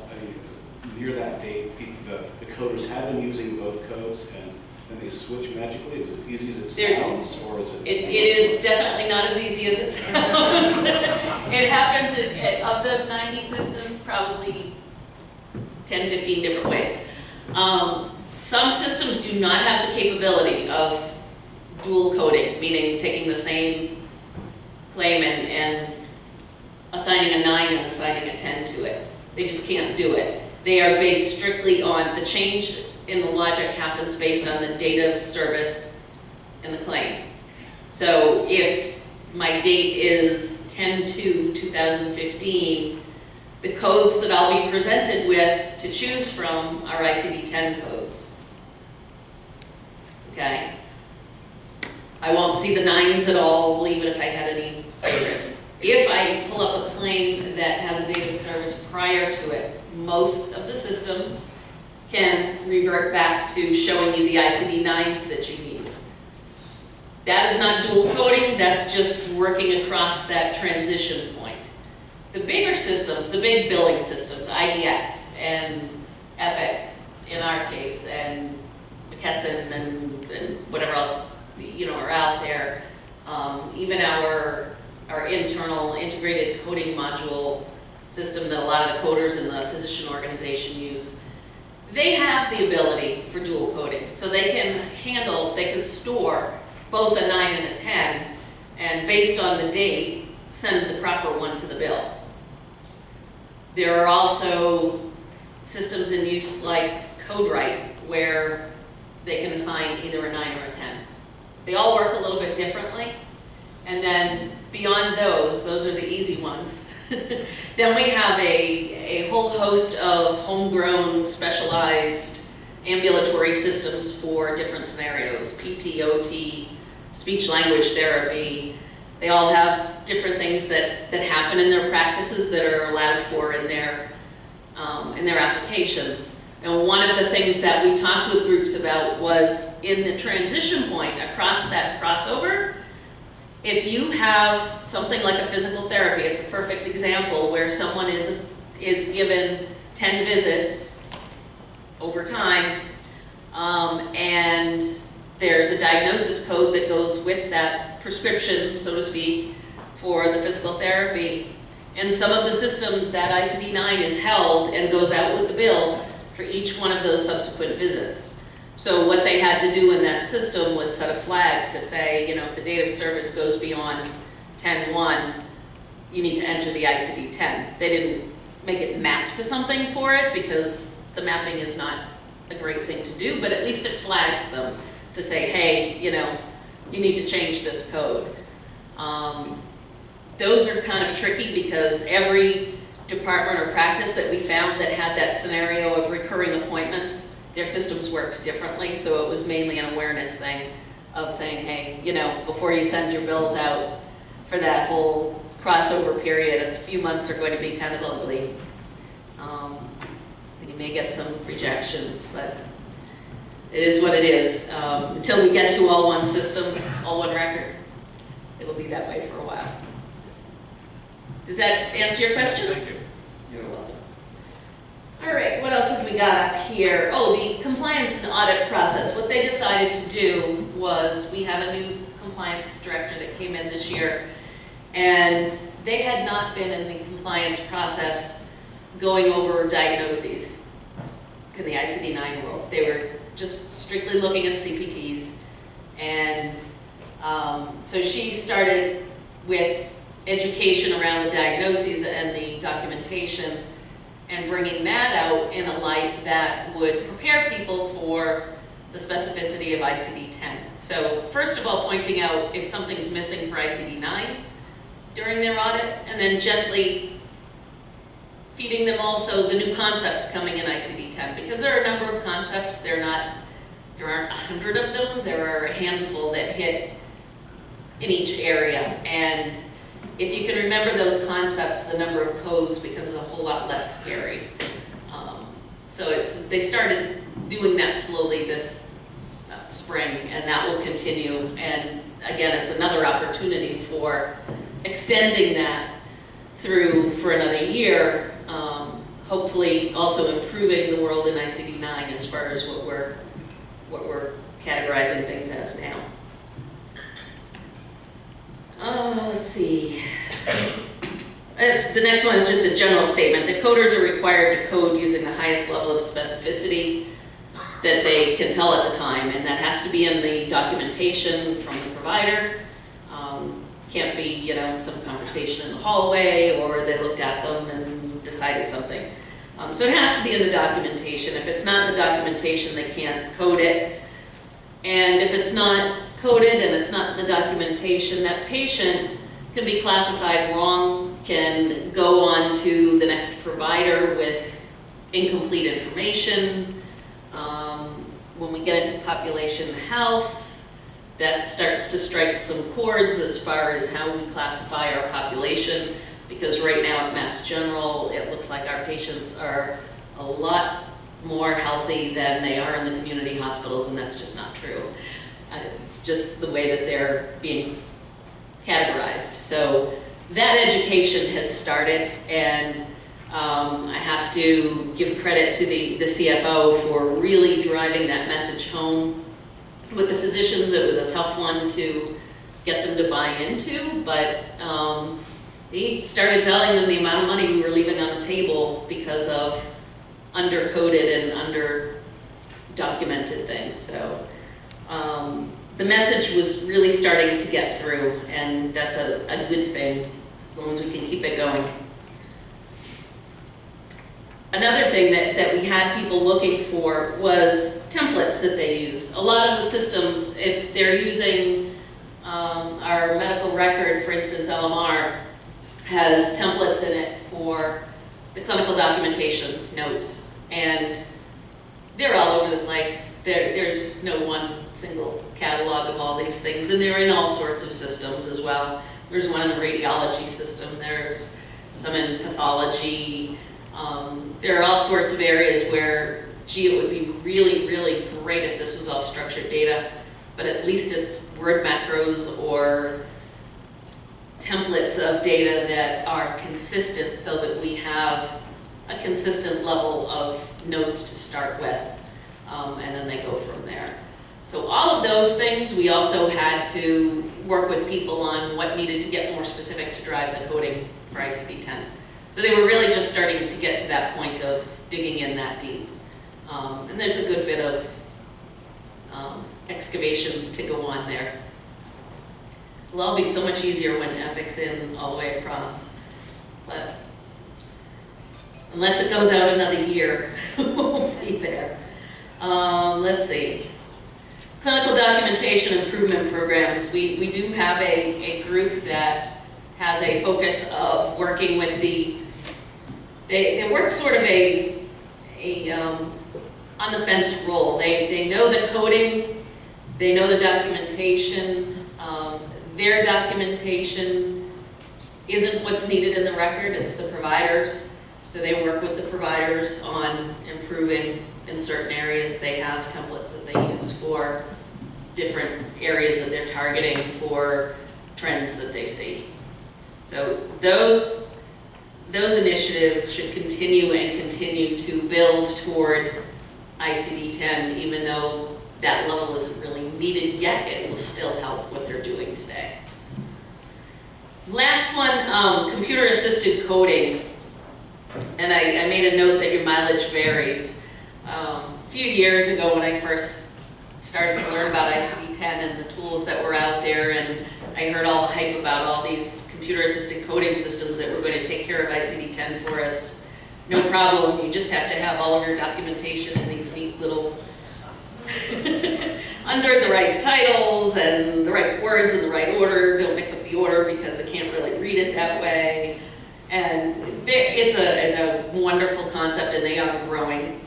near that date, the coders have been using both codes and then they switch magically? Is it as easy as it sounds, or is it? It is definitely not as easy as it sounds. It happens of those 90 systems, probably 10, 15 different ways. Some systems do not have the capability of dual coding, meaning taking the same claim and assigning a 9 and assigning a 10 to it. They just can't do it. They are based strictly on the change in the logic happens based on the date of service and the claim. So if my date is 10/2/2015, the codes that I'll be presented with to choose from are ICD-10 codes. Okay? I won't see the 9s at all, even if I had any favorites. If I pull up a claim that has a date of service prior to it, most of the systems can revert back to showing you the ICD-9s that you need. That is not dual coding, that's just working across that transition point. The bigger systems, the big billing systems, IDX and Epic in our case, and McKesson and whatever else are out there, even our internal integrated coding module system that a lot of the coders in the physician organization use, they have the ability for dual coding. So they can store both a 9 and a 10, and based on the date, send the proper one to the bill. There are also systems in use like CodeWrite, where they can assign either a 9 or a 10. They all work a little bit differently. And then beyond those are the easy ones. Then we have a whole host of homegrown, specialized ambulatory systems for different scenarios, PT, OT, speech language therapy. They all have different things that happen in their practices that are allowed for in their applications. And one of the things that we talked with groups about was in the transition point across that crossover, if you have something like a physical therapy, it's a perfect example where someone is given 10 visits over time, and there's a diagnosis code that goes with that prescription, so to speak, for the physical therapy. And some of the systems, that ICD-9 is held and goes out with the bill for each one of those subsequent visits. So what they had to do in that system was set a flag to say, if the date of service goes beyond 10/1, you need to enter the ICD-10. They didn't make it map to something for it because the mapping is not a great thing to do, but at least it flags them to say, hey, you need to change this code. Those are kind of tricky because every department or practice that we found that had that scenario of recurring appointments, their systems worked differently, so it was mainly an awareness thing of saying, hey, before you send your bills out for that whole crossover period, a few months are going to be kind of ugly. You may get some rejections, but it is what it is. Until we get to all one system, all one record, it'll be that way for a while. Does that answer your question? Thank you. You're welcome. All right, what else have we got up here? Oh, the compliance and audit process. What they decided to do was, we have a new compliance director that came in this year, and they had not been in the compliance process going over diagnoses in the ICD-9 world. They were just strictly looking at CPTs, and so she started with education around the diagnoses and the documentation, and bringing that out in a light that would prepare people for the specificity of ICD-10. So first of all, pointing out if something's missing for ICD-9 during their audit, and then gently feeding them also the new concepts coming in ICD-10, because there are a number of concepts, there aren't 100 of them, there are a handful that hit in each area, and if you can remember those concepts, the number of codes becomes a whole lot less scary. So they started doing that slowly this spring, and that will continue. And again, it's another opportunity for extending that through for another year, hopefully also improving the world in ICD-9 as far as what we're categorizing things as now. Let's see. The next one is just a general statement. The coders are required to code using the highest level of specificity that they can tell at the time, and that has to be in the documentation from the provider. Can't be, you know, some conversation in the hallway, or they looked at them and decided something. So it has to be in the documentation. If it's not in the documentation, they can't code it. And if it's not coded and it's not in the documentation, that patient can be classified wrong, can go on to the next provider with incomplete information. When we get into population health, that starts to strike some chords as far as how we classify our population, because right now at Mass General, it looks like our patients are a lot more healthy than they are in the community hospitals, and that's just not true. It's just the way that they're being categorized. So that education has started, and I have to give credit to the CFO for really driving that message home. With the physicians, it was a tough one to get them to buy into, but he started telling them the amount of money we were leaving on the table because of under-coded and under-documented things. So the message was really starting to get through, and that's a good thing, as long as we can keep it going. Another thing that we had people looking for was templates that they use. A lot of the systems, if they're using our medical record, for instance, LMR, has templates in it for the clinical documentation notes, and they're all over the place. There's no one single catalog of all these things, and they're in all sorts of systems as well. There's one in the radiology system, there's some in pathology. There are all sorts of areas where, gee, it would be really, really great if this was all structured data, but at least it's word macros or templates of data that are consistent so that we have a consistent level of notes to start with, and then they go from there. So all of those things, we also had to work with people on what needed to get more specific to drive the coding for ICD-10. So they were really just starting to get to that point of digging in that deep. And there's a good bit of excavation to go on there. It'll all be so much easier when Epic's in all the way across. But unless it goes out another year, we'll be there. Let's see. Clinical documentation improvement programs. We do have a group that has a focus of working with they work sort of a on the fence role. They know the coding, they know the documentation. Their documentation isn't what's needed in the record, it's the providers. So they work with the providers on improving in certain areas. They have templates that they use for different areas that they're targeting for trends that they see. So those initiatives should continue and continue to build toward ICD-10, even though that level isn't really needed yet. It will still help what they're doing today. Last one, computer-assisted coding. And I made a note that your mileage varies. A few years ago when I first started to learn about ICD-10 and the tools that were out there, and I heard all the hype about all these computer-assisted coding systems that were going to take care of ICD-10 for us. No problem, you just have to have all of your documentation in these neat little under the right titles and the right words in the right order. Don't mix up the order because I can't really read it that way. And it's a wonderful concept, and they are growing.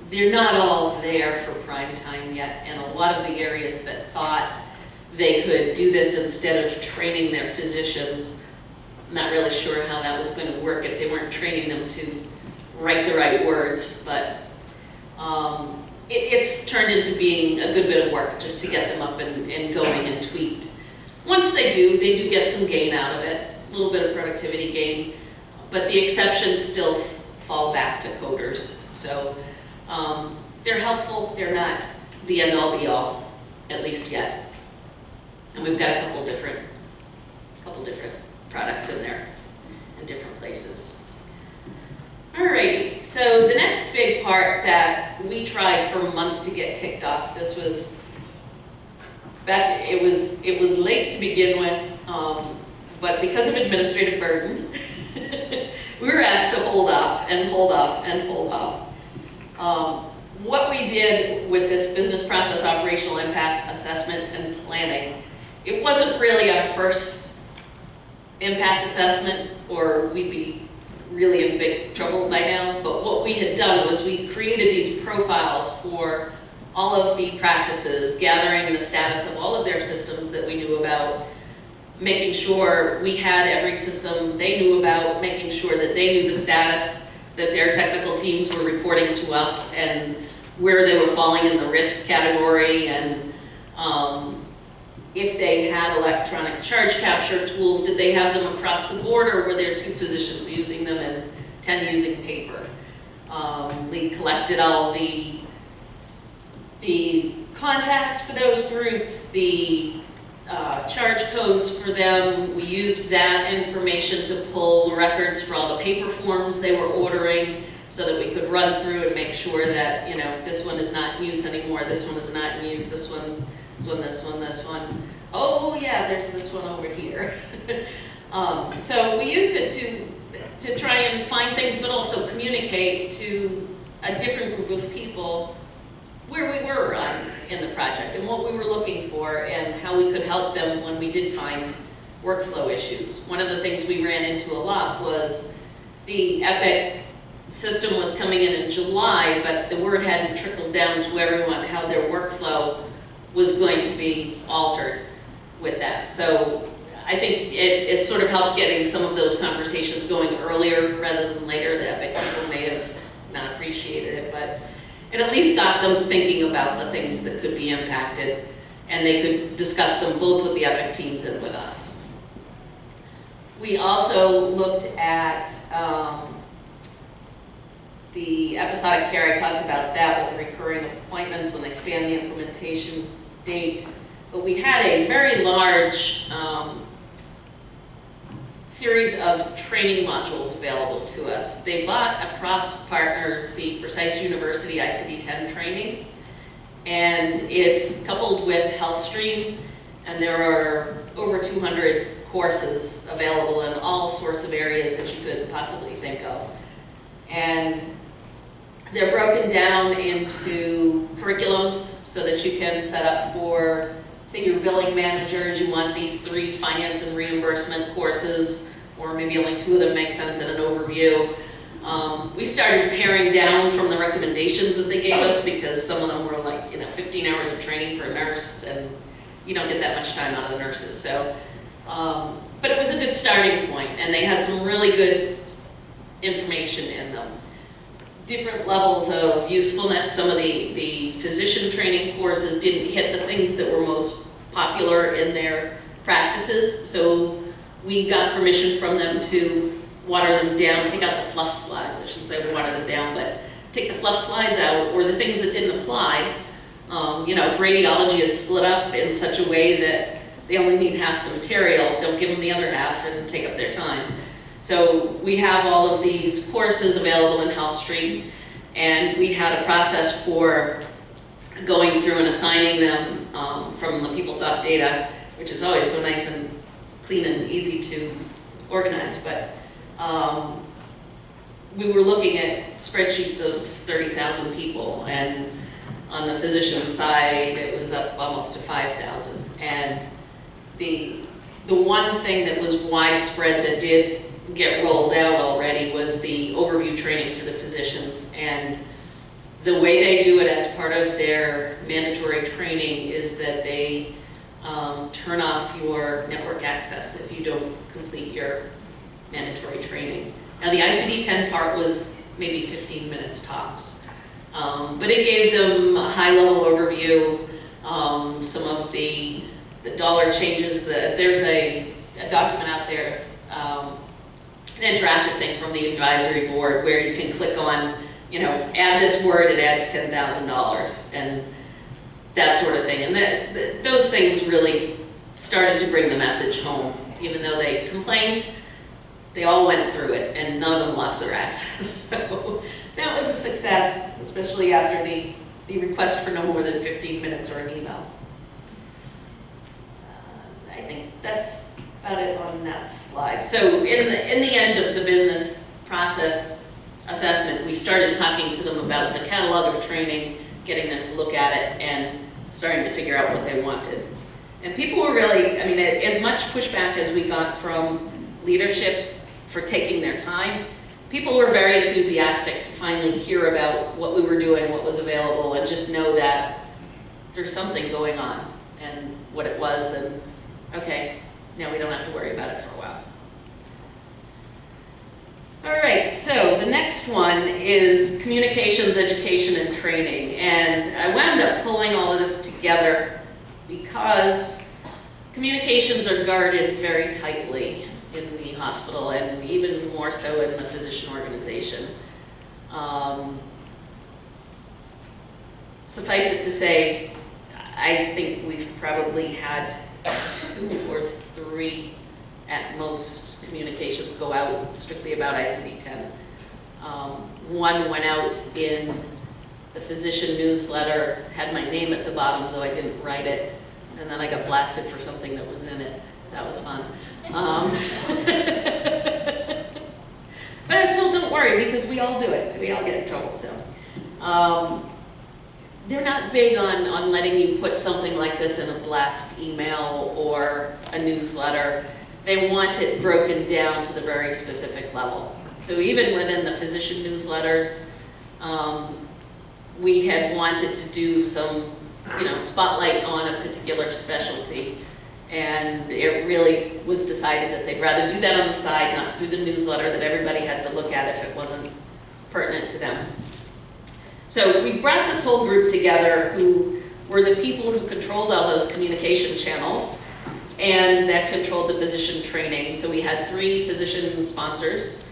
They're not all there for prime time yet, and a lot of the areas that thought they could do this instead of training their physicians, I'm not really sure how that was going to work if they weren't training them to write the right words, but it's turned into being a good bit of work just to get them up and going and tweaked. Once they do get some gain out of it, a little bit of productivity gain, but the exceptions still fall back to coders. So they're helpful, they're not the end-all be-all, at least yet. And we've got a couple different products in there in different places. Alrighty, so the next big part that we tried for months to get kicked off, this was back, it was late to begin with, but because of administrative burden, we were asked to hold off and hold off and hold off. What we did with this business process operational impact assessment and planning, it wasn't really our first impact assessment, or we'd be really in big trouble by now, but what we had done was we created these profiles for all of the practices, gathering the status of all of their systems that we knew about, making sure we had every system they knew about, making sure that they knew the status, that their technical teams were reporting to us, and where they were falling in the risk category, and if they had electronic charge capture tools, did they have them across the board, or were there 2 physicians using them and 10 using paper? We collected all the contacts for those groups, the charge codes for them. We used that information to pull records for all the paper forms they were ordering, so that we could run through and make sure that, you know, this one is not in use anymore, this one is not in use, this one, this one, this one, this one. Oh yeah, there's this one over here. So we used it to try and find things, but also communicate to a different group of people where we were in the project and what we were looking for and how we could help them when we did find workflow issues. One of the things we ran into a lot was the Epic system was coming in July, but the word hadn't trickled down to everyone how their workflow was going to be altered with that. So I think it sort of helped getting some of those conversations going earlier rather than later. The Epic people may have not appreciated it, but it at least got them thinking about the things that could be impacted, and they could discuss them both with the Epic teams and with us. We also looked at the episodic care. I talked about that with the recurring appointments when they span the implementation date. But we had a very large series of training modules available to us. They bought across partners the Precise University ICD-10 training, and it's coupled with HealthStream, and there are over 200 courses available in all sorts of areas that you could possibly think of. And they're broken down into curriculums so that you can set up for, say, your billing managers, you want these 3 finance and reimbursement courses, or maybe only 2 of them make sense in an overview. We started paring down from the recommendations that they gave us because some of them were like, 15 hours of training for a nurse, and you don't get that much time out of the nurses. So, but it was a good starting point, and they had some really good information in them. Different levels of usefulness. Some of the physician training courses didn't hit the things that were most popular in their practices, so we got permission from them to water them down, take out the fluff slides. I shouldn't say water them down, but take the fluff slides out, or the things that didn't apply. If radiology is split up in such a way that they only need half the material, don't give them the other half and take up their time. So we have all of these courses available in HealthStream, and we had a process for going through and assigning them from the PeopleSoft data, which is always so nice and clean and easy to organize. But we were looking at spreadsheets of 30,000 people, and on the physician side, it was up almost to 5,000. And the one thing that was widespread that did get rolled out already was the overview training for the physicians. And the way they do it as part of their mandatory training is that they turn off your network access if you don't complete your mandatory training. Now the ICD-10 part was maybe 15 minutes tops. But it gave them a high-level overview, some of the dollar changes. There's a document out there, an interactive thing from the advisory board where you can click on, add this word, it adds $10,000, and that sort of thing. And those things really started to bring the message home. Even though they complained, they all went through it, and none of them lost their access. So that was a success, especially after the request for no more than 15 minutes or an email. I think that's about it on that slide. So in the end of the business process assessment, we started talking to them about the catalog of training, getting them to look at it, and starting to figure out what they wanted. And people were really, as much pushback as we got from leadership for taking their time, people were very enthusiastic to finally hear about what we were doing, what was available, and just know that there's something going on and what it was, and okay, now we don't have to worry about it for a while. All right, so the next one is communications, education, and training. And I wound up pulling all of this together because communications are guarded very tightly in the hospital, and even more so in the physician organization. Suffice it to say, I think we've probably had 2 or 3 at most communications go out strictly about ICD-10. One went out in the physician newsletter, had my name at the bottom, though I didn't write it, and then I got blasted for something that was in it. That was fun. But I still don't worry, because we all do it. We all get in trouble, so. They're not big on letting you put something like this in a blast email or a newsletter. They want it broken down to the very specific level. So even within the physician newsletters, we had wanted to do some, spotlight on a particular specialty. And it really was decided that they'd rather do that on the side, not through the newsletter that everybody had to look at if it wasn't pertinent to them. So we brought this whole group together who were the people who controlled all those communication channels and that controlled the physician training. So we had 3 physician sponsors,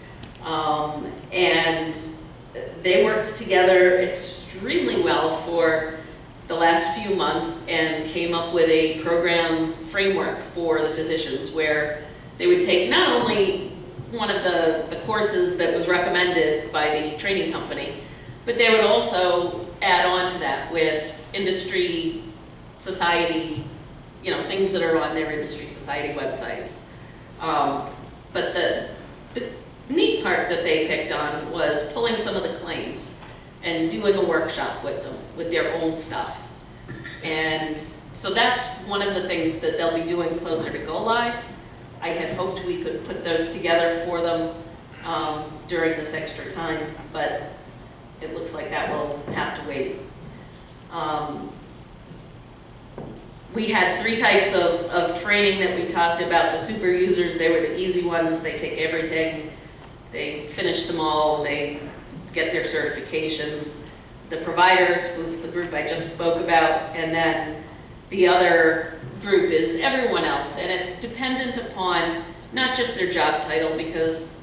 and they worked together extremely well for the last few months and came up with a program framework for the physicians where they would take not only one of the courses that was recommended by the training company, but they would also add on to that with industry, society, things that are on their industry society websites. But the neat part that they picked on was pulling some of the claims and doing a workshop with them, with their own stuff. And so that's one of the things that they'll be doing closer to go live. I had hoped we could put those together for them during this extra time, but it looks like that will have to wait. We had 3 types of training that we talked about. The super users, they were the easy ones. They take everything, they finish them all, they get their certifications. The providers was the group I just spoke about, and then the other group is everyone else, and it's dependent upon not just their job title, because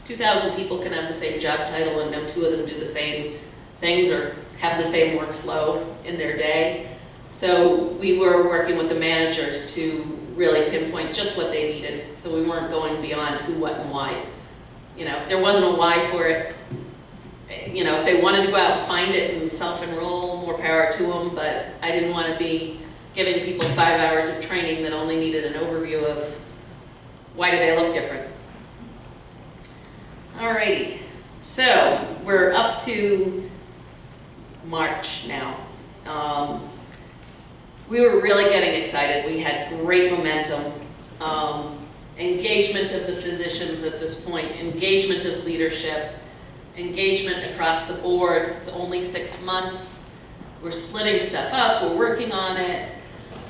2,000 people can have the same job title and no 2 of them do the same things or have the same workflow in their day. So we were working with the managers to really pinpoint just what they needed, so we weren't going beyond who, what, and why. If there wasn't a why for it, if they wanted to go out and find it and self-enroll, more power to them, but I didn't want to be giving people 5 hours of training that only needed an overview of why do they look different. Alrighty, so we're up to March now. We were really getting excited. We had great momentum. Engagement of the physicians at this point, engagement of leadership, engagement across the board. It's only 6 months. We're splitting stuff up, we're working on it,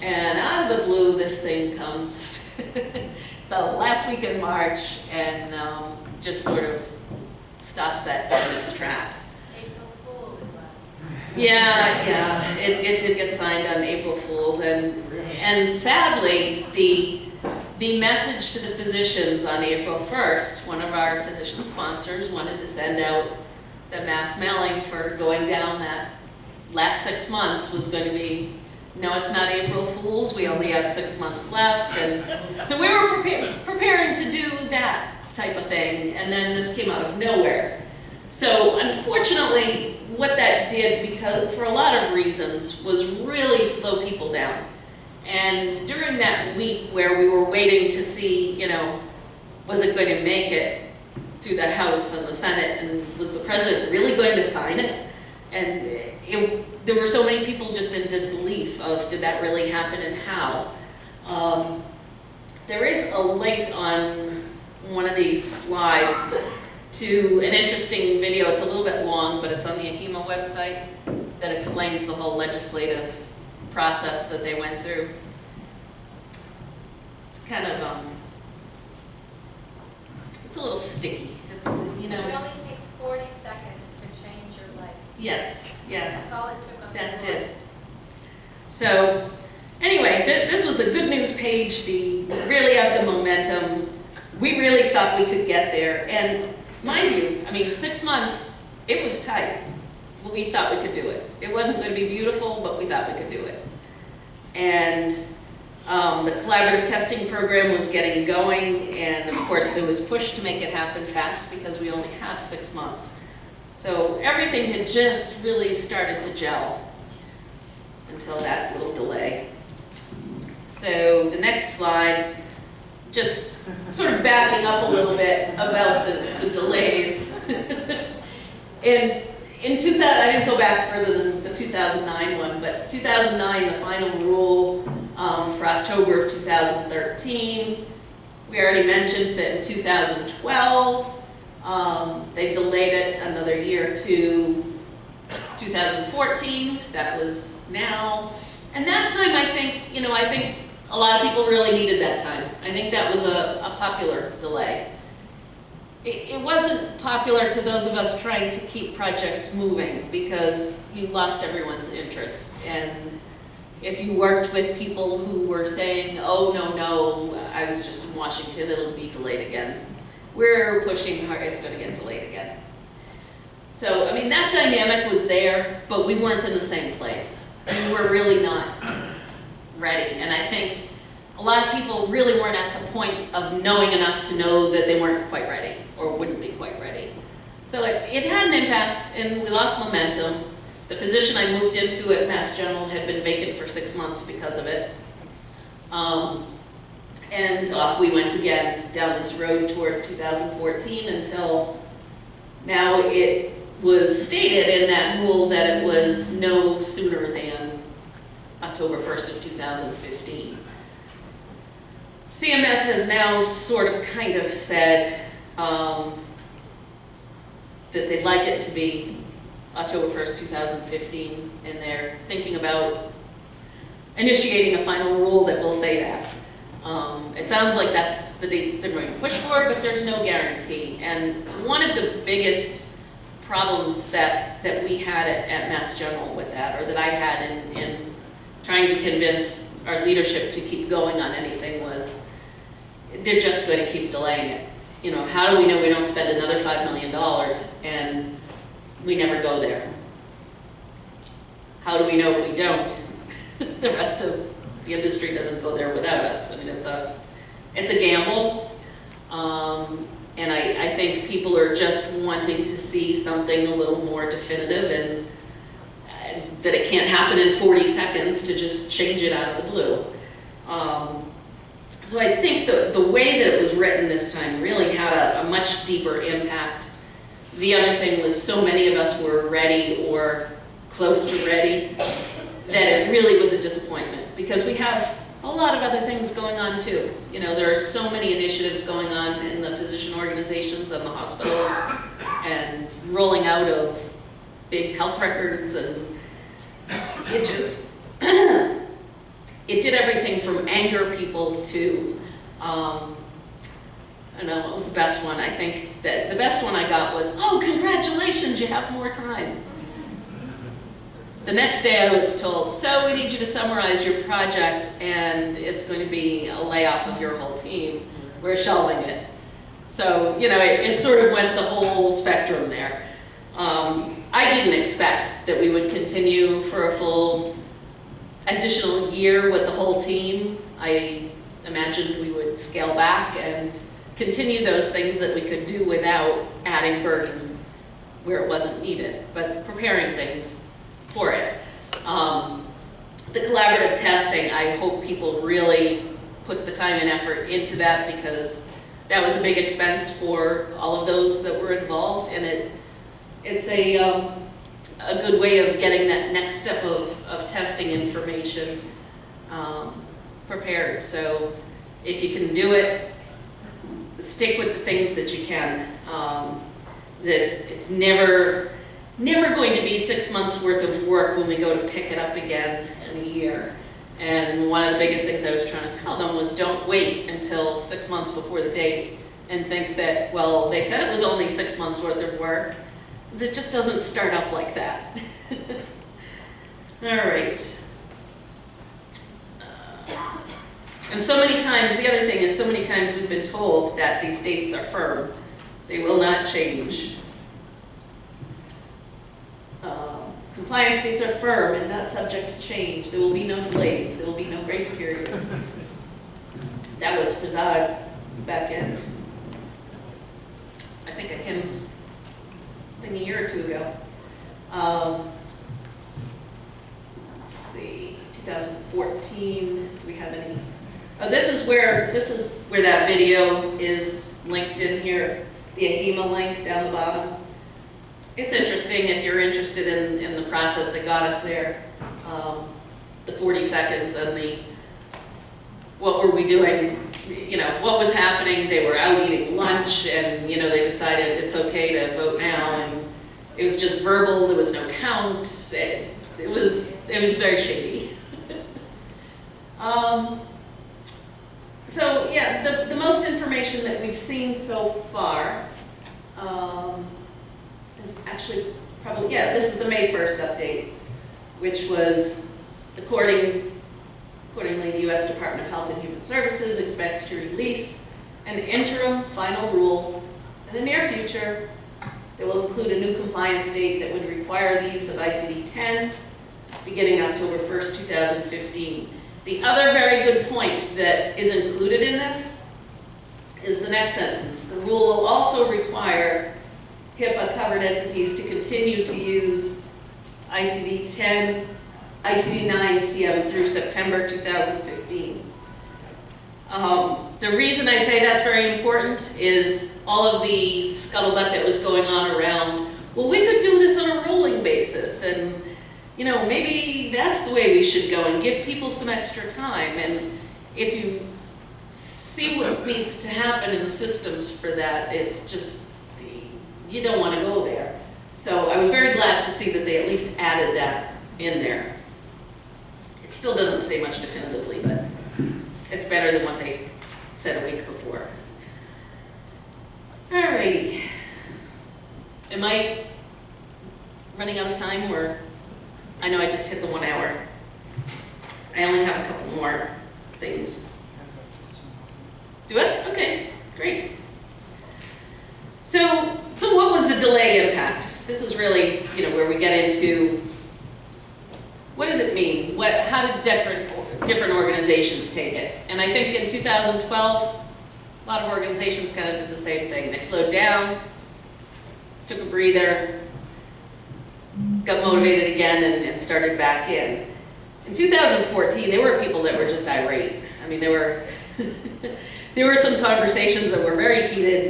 and out of the blue this thing comes the last week in March and just sort of stops that dead in its tracks. April Fool it was. Yeah, it did get signed on April Fools, and sadly, the message to the physicians on April 1st, one of our physician sponsors wanted to send out the mass mailing for going down that last 6 months was going to be, no, it's not April Fools, we only have 6 months left, and so we were preparing to do that type of thing, and then this came out of nowhere. So unfortunately, what that did, because for a lot of reasons, was really slow people down. And during that week where we were waiting to see, you know, was it going to make it through the House and the Senate, and was the president really going to sign it? And there were so many people just in disbelief of, did that really happen and how? There is a link on one of these slides to an interesting video. It's a little bit long, but it's on the AHIMA website that explains the whole legislative process that they went through. It's kind of, it's a little sticky. It's, you know. It only takes 40 seconds to change your life. Yes, yeah. That's all it took on That the did. So, anyway, this was the good news page, the really have the momentum. We really thought we could get there, and mind you, I mean, 6 months, it was tight. We thought we could do it. It wasn't going to be beautiful, but we thought we could do it. And the collaborative testing program was getting going, and of course there was push to make it happen fast because we only have 6 months. So everything had just really started to gel until that little delay. So the next slide, just sort of backing up a little bit about the delays. In 2000, I didn't go back further than the 2009 one, but 2009, the final rule for October of 2013. We already mentioned that in 2012, they delayed it another year to 2014. That was now. And that time, I think a lot of people really needed that time. I think that was a popular delay. It wasn't popular to those of us trying to keep projects moving because you lost everyone's interest. And if you worked with people who were saying, oh, no, I was just in Washington, it'll be delayed again. We're pushing hard, it's gonna get delayed again. So, I mean, that dynamic was there, but we weren't in the same place. We were really not ready. And I think a lot of people really weren't at the point of knowing enough to know that they weren't quite ready or wouldn't be quite ready. So it had an impact, and we lost momentum. The position I moved into at Mass General had been vacant for 6 months because of it. And off we went again down this road toward 2014 until now it was stated in that rule that it was no sooner than October 1st of 2015. CMS has now sort of kind of said that they'd like it to be October 1st, 2015, and they're thinking about initiating a final rule that will say that. It sounds like that's the date they're going to push for, but there's no guarantee. And one of the biggest problems that we had at Mass General with that, or that I had in trying to convince our leadership to keep going on anything, was they're just going to keep delaying it. You know, how do we know we don't spend another $5 million and we never go there? How do we know if we don't, the rest of the industry doesn't go there without us? I mean, it's a gamble, and I think people are just wanting to see something a little more definitive, and that it can't happen in 40 seconds to just change it out of the blue. So I think the way that it was written this time really had a much deeper impact. The other thing was so many of us were ready or close to ready that it really was a disappointment, because we have a lot of other things going on too. You know, there are so many initiatives going on in the physician organizations and the hospitals, and rolling out of big health records, and it just, it did everything from anger people to I don't know what was the best one. I think that the best one I got was, "Oh, congratulations, you have more time." The next day I was told, "So we need you to summarize your project, and it's going to be a layoff of your whole team. We're shelving it." So, you know, it sort of went the whole spectrum there. I didn't expect that we would continue for a full additional year with the whole team. I imagined we would scale back and continue those things that we could do without adding burden where it wasn't needed, but preparing things for it. The collaborative testing, I hope people really put the time and effort into that, because that was a big expense for all of those that were involved, and it's a good way of getting that next step of testing information prepared. So if you can do it, stick with the things that you can. It's never going to be 6 months worth of work when we go to pick it up again in a year. And one of the biggest things I was trying to tell them was, don't wait until 6 months before the date and think that, well, they said it was only 6 months worth of work, because it just doesn't start up like that. All right. And so many times, the other thing is, so many times we've been told that these dates are firm. They will not change. Compliance dates are firm and not subject to change. There will be no delays. There will be no grace period. That was Prasad back in, I think, a year or two ago. Let's see, 2014. Do we have any? Oh, this is where that video is linked in here. The AHEMA link down the bottom. It's interesting if you're interested in the process that got us there. The 40 seconds and the what were we doing, you know, what was happening. They were out eating lunch, and you know, they decided it's okay to vote now, and it was just verbal. There was no count. It was very shady. So yeah, the most information that we've seen so far is actually probably, yeah, this is the May 1st update, which was accordingly the U.S. Department of Health and Human Services expects to release an interim final rule in the near future that will include a new compliance date that would require the use of ICD-10 beginning October 1st, 2015. The other very good point that is included in this is the next sentence. The rule will also require HIPAA-covered entities to continue to use ICD-10, ICD-9 CM through September 2015. The reason I say that's very important is all of the scuttlebutt that was going on around, well, we could do this on a rolling basis, and you know, maybe that's the way we should go and give people some extra time. And if you see what needs to happen in the systems for that, it's just, you don't want to go there. So I was very glad to see that they at least added that in there. It still doesn't say much definitively, but it's better than what they said a week before. Alrighty. Am I running out of time, or? I know I just hit the 1 hour. I only have a couple more things. Do it? Okay, great. So what was the delay impact? This is really, you know, where we get into what does it mean? How did different organizations take it? And I think in 2012, a lot of organizations kind of did the same thing. They slowed down, took a breather, got motivated again, and started back in. In 2014, there were people that were just irate. I mean, there were some conversations that were very heated,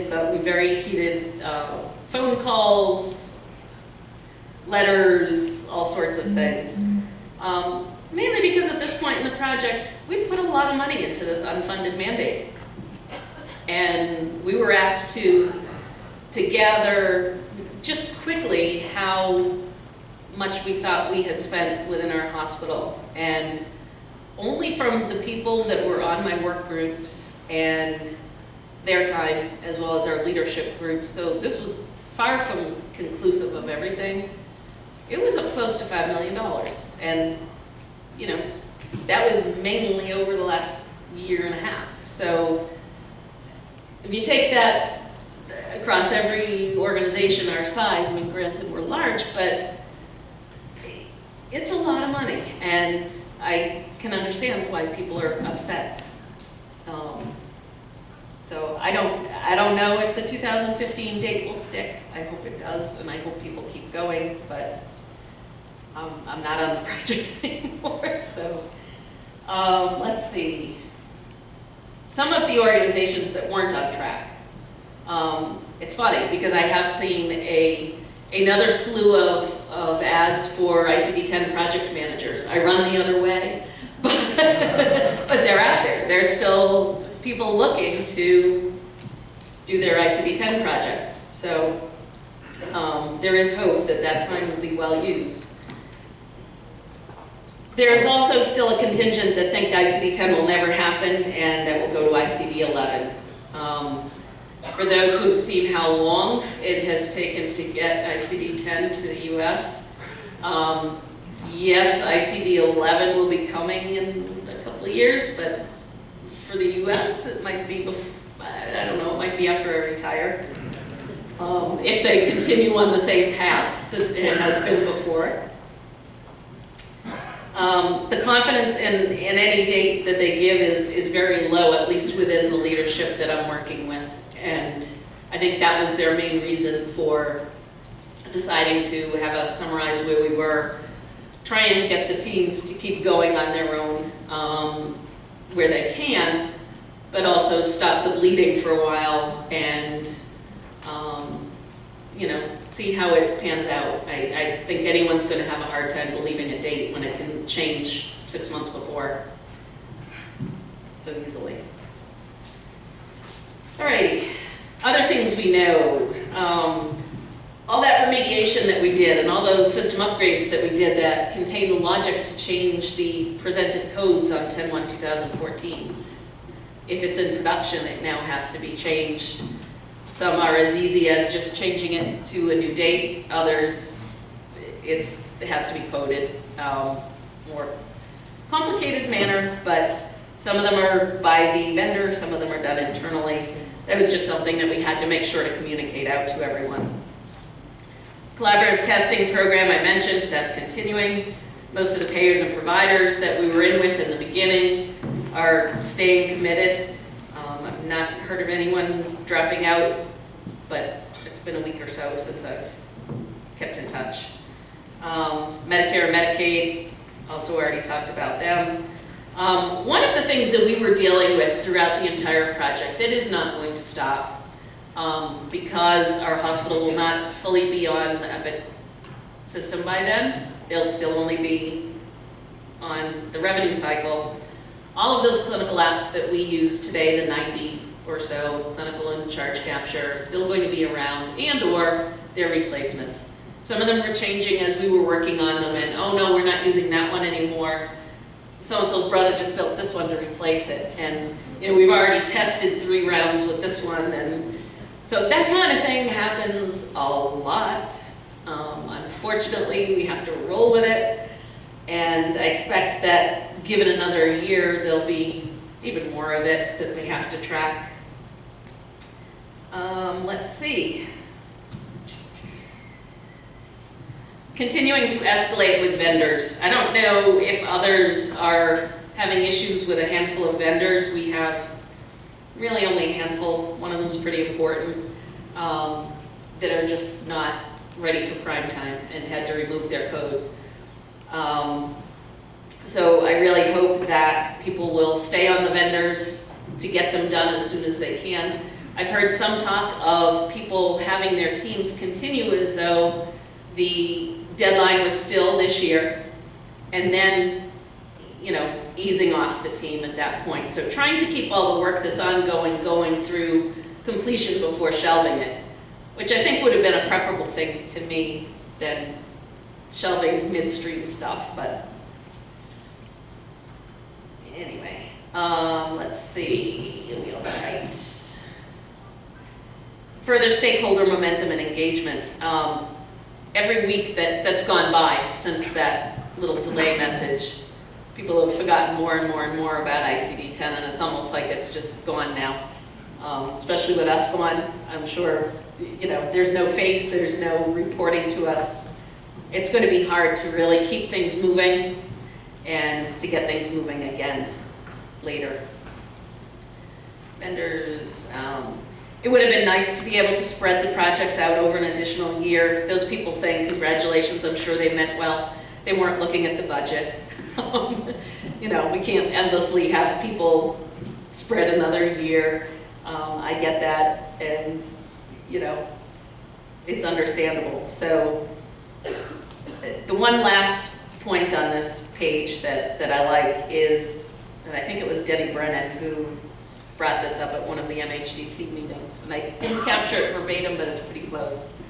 phone calls, letters, all sorts of things. Mainly because at this point in the project, we've put a lot of money into this unfunded mandate. And we were asked to gather just quickly how much we thought we had spent within our hospital. And only from the people that were on my work groups and their time as well as our leadership group. So this was far from conclusive of everything. It was up close to $5 million. And, you know, that was mainly over the last year and a half. So if you take that across every organization our size, I mean, granted, we're large, but it's a lot of money, and I can understand why people are upset. So I don't know if the 2015 date will stick. I hope it does, and I hope people keep going, but I'm not on the project anymore, so let's see. Some of the organizations that weren't on track. It's funny because I have seen another slew of ads for ICD-10 project managers. I run the other way, but they're out there. There's still people looking to do their ICD-10 projects. So there is hope that that time will be well used. There is also still a contingent that think ICD-10 will never happen and that will go to ICD-11. For those who've seen how long it has taken to get ICD-10 to the US, yes, ICD-11 will be coming in a couple of years, but for the US, it might be, I don't know, it might be after I retire. If they continue on the same path that it has been before. The confidence in any date that they give is very low, at least within the leadership that I'm working with. And I think that was their main reason for deciding to have us summarize where we were, try and get the teams to keep going on their own where they can, but also stop the bleeding for a while and you know, see how it pans out. I think anyone's going to have a hard time believing a date when it can change 6 months before so easily. Alrighty, other things we know. All that remediation that we did and all those system upgrades that we did that contain the logic to change the presented codes on 10/1/2014. If it's in production, it now has to be changed. Some are as easy as just changing it to a new date. Others, it has to be coded. More complicated manner, but some of them are by the vendor, some of them are done internally. That was just something that we had to make sure to communicate out to everyone. Collaborative testing program I mentioned, that's continuing. Most of the payers and providers that we were in with in the beginning are staying committed. I've not heard of anyone dropping out, but it's been a week or so since I've kept in touch. Medicare and Medicaid, also already talked about them. One of the things that we were dealing with throughout the entire project that is not going to stop because our hospital will not fully be on the Epic system by then. They'll still only be on the revenue cycle. All of those clinical apps that we use today, the 90 or so clinical and charge capture, are still going to be around, and or their replacements. Some of them were changing as we were working on them, and oh no, we're not using that one anymore. So-and-so's brother just built this one to replace it, and you know, we've already tested 3 rounds with this one, and so that kind of thing happens a lot. Unfortunately, we have to roll with it, and I expect that given another year, there'll be even more of it that they have to track. Let's see. Continuing to escalate with vendors. I don't know if others are having issues with a handful of vendors. We have really only a handful. One of them's pretty important, that are just not ready for prime time and had to remove their code. So I really hope that people will stay on the vendors to get them done as soon as they can. I've heard some talk of people having their teams continue as though the deadline was still this year, and then, you know, easing off the team at that point. So trying to keep all the work that's ongoing going through completion before shelving it, which I think would have been a preferable thing to me than shelving midstream stuff, but anyway, let's see, are we all right? further stakeholder momentum and engagement. Every week that's gone by since that little delay message, people have forgotten more and more and more about ICD-10, and it's almost like it's just gone now. Especially with us gone, I'm sure, you know, there's no face, there's no reporting to us. It's going to be hard to really keep things moving and to get things moving again later. Vendors, it would have been nice to be able to spread the projects out over an additional year. Those people saying congratulations, I'm sure they meant well. They weren't looking at the budget. You know, we can't endlessly have people spread another year. I get that, and you know, it's understandable. So the one last point on this page that I like is, and I think it was Debbie Brennan who brought this up at one of the MHDC meetings, and I didn't capture it verbatim, but it's pretty close.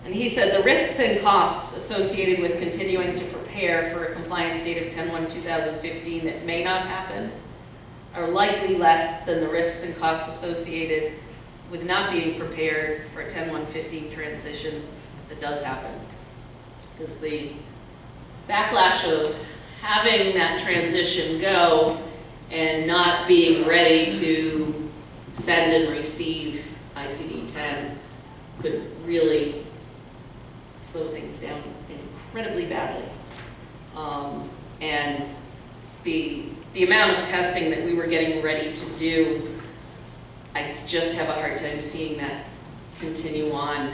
And he said, the risks and costs associated with continuing to prepare for a compliance date of 10/1/2015 that may not happen are likely less than the risks and costs associated with not being prepared for a 10/1/15 transition that does happen. Because the backlash of having that transition go and not being ready to send and receive ICD-10 could really slow things down incredibly badly. And the amount of testing that we were getting ready to do, I just have a hard time seeing that continue on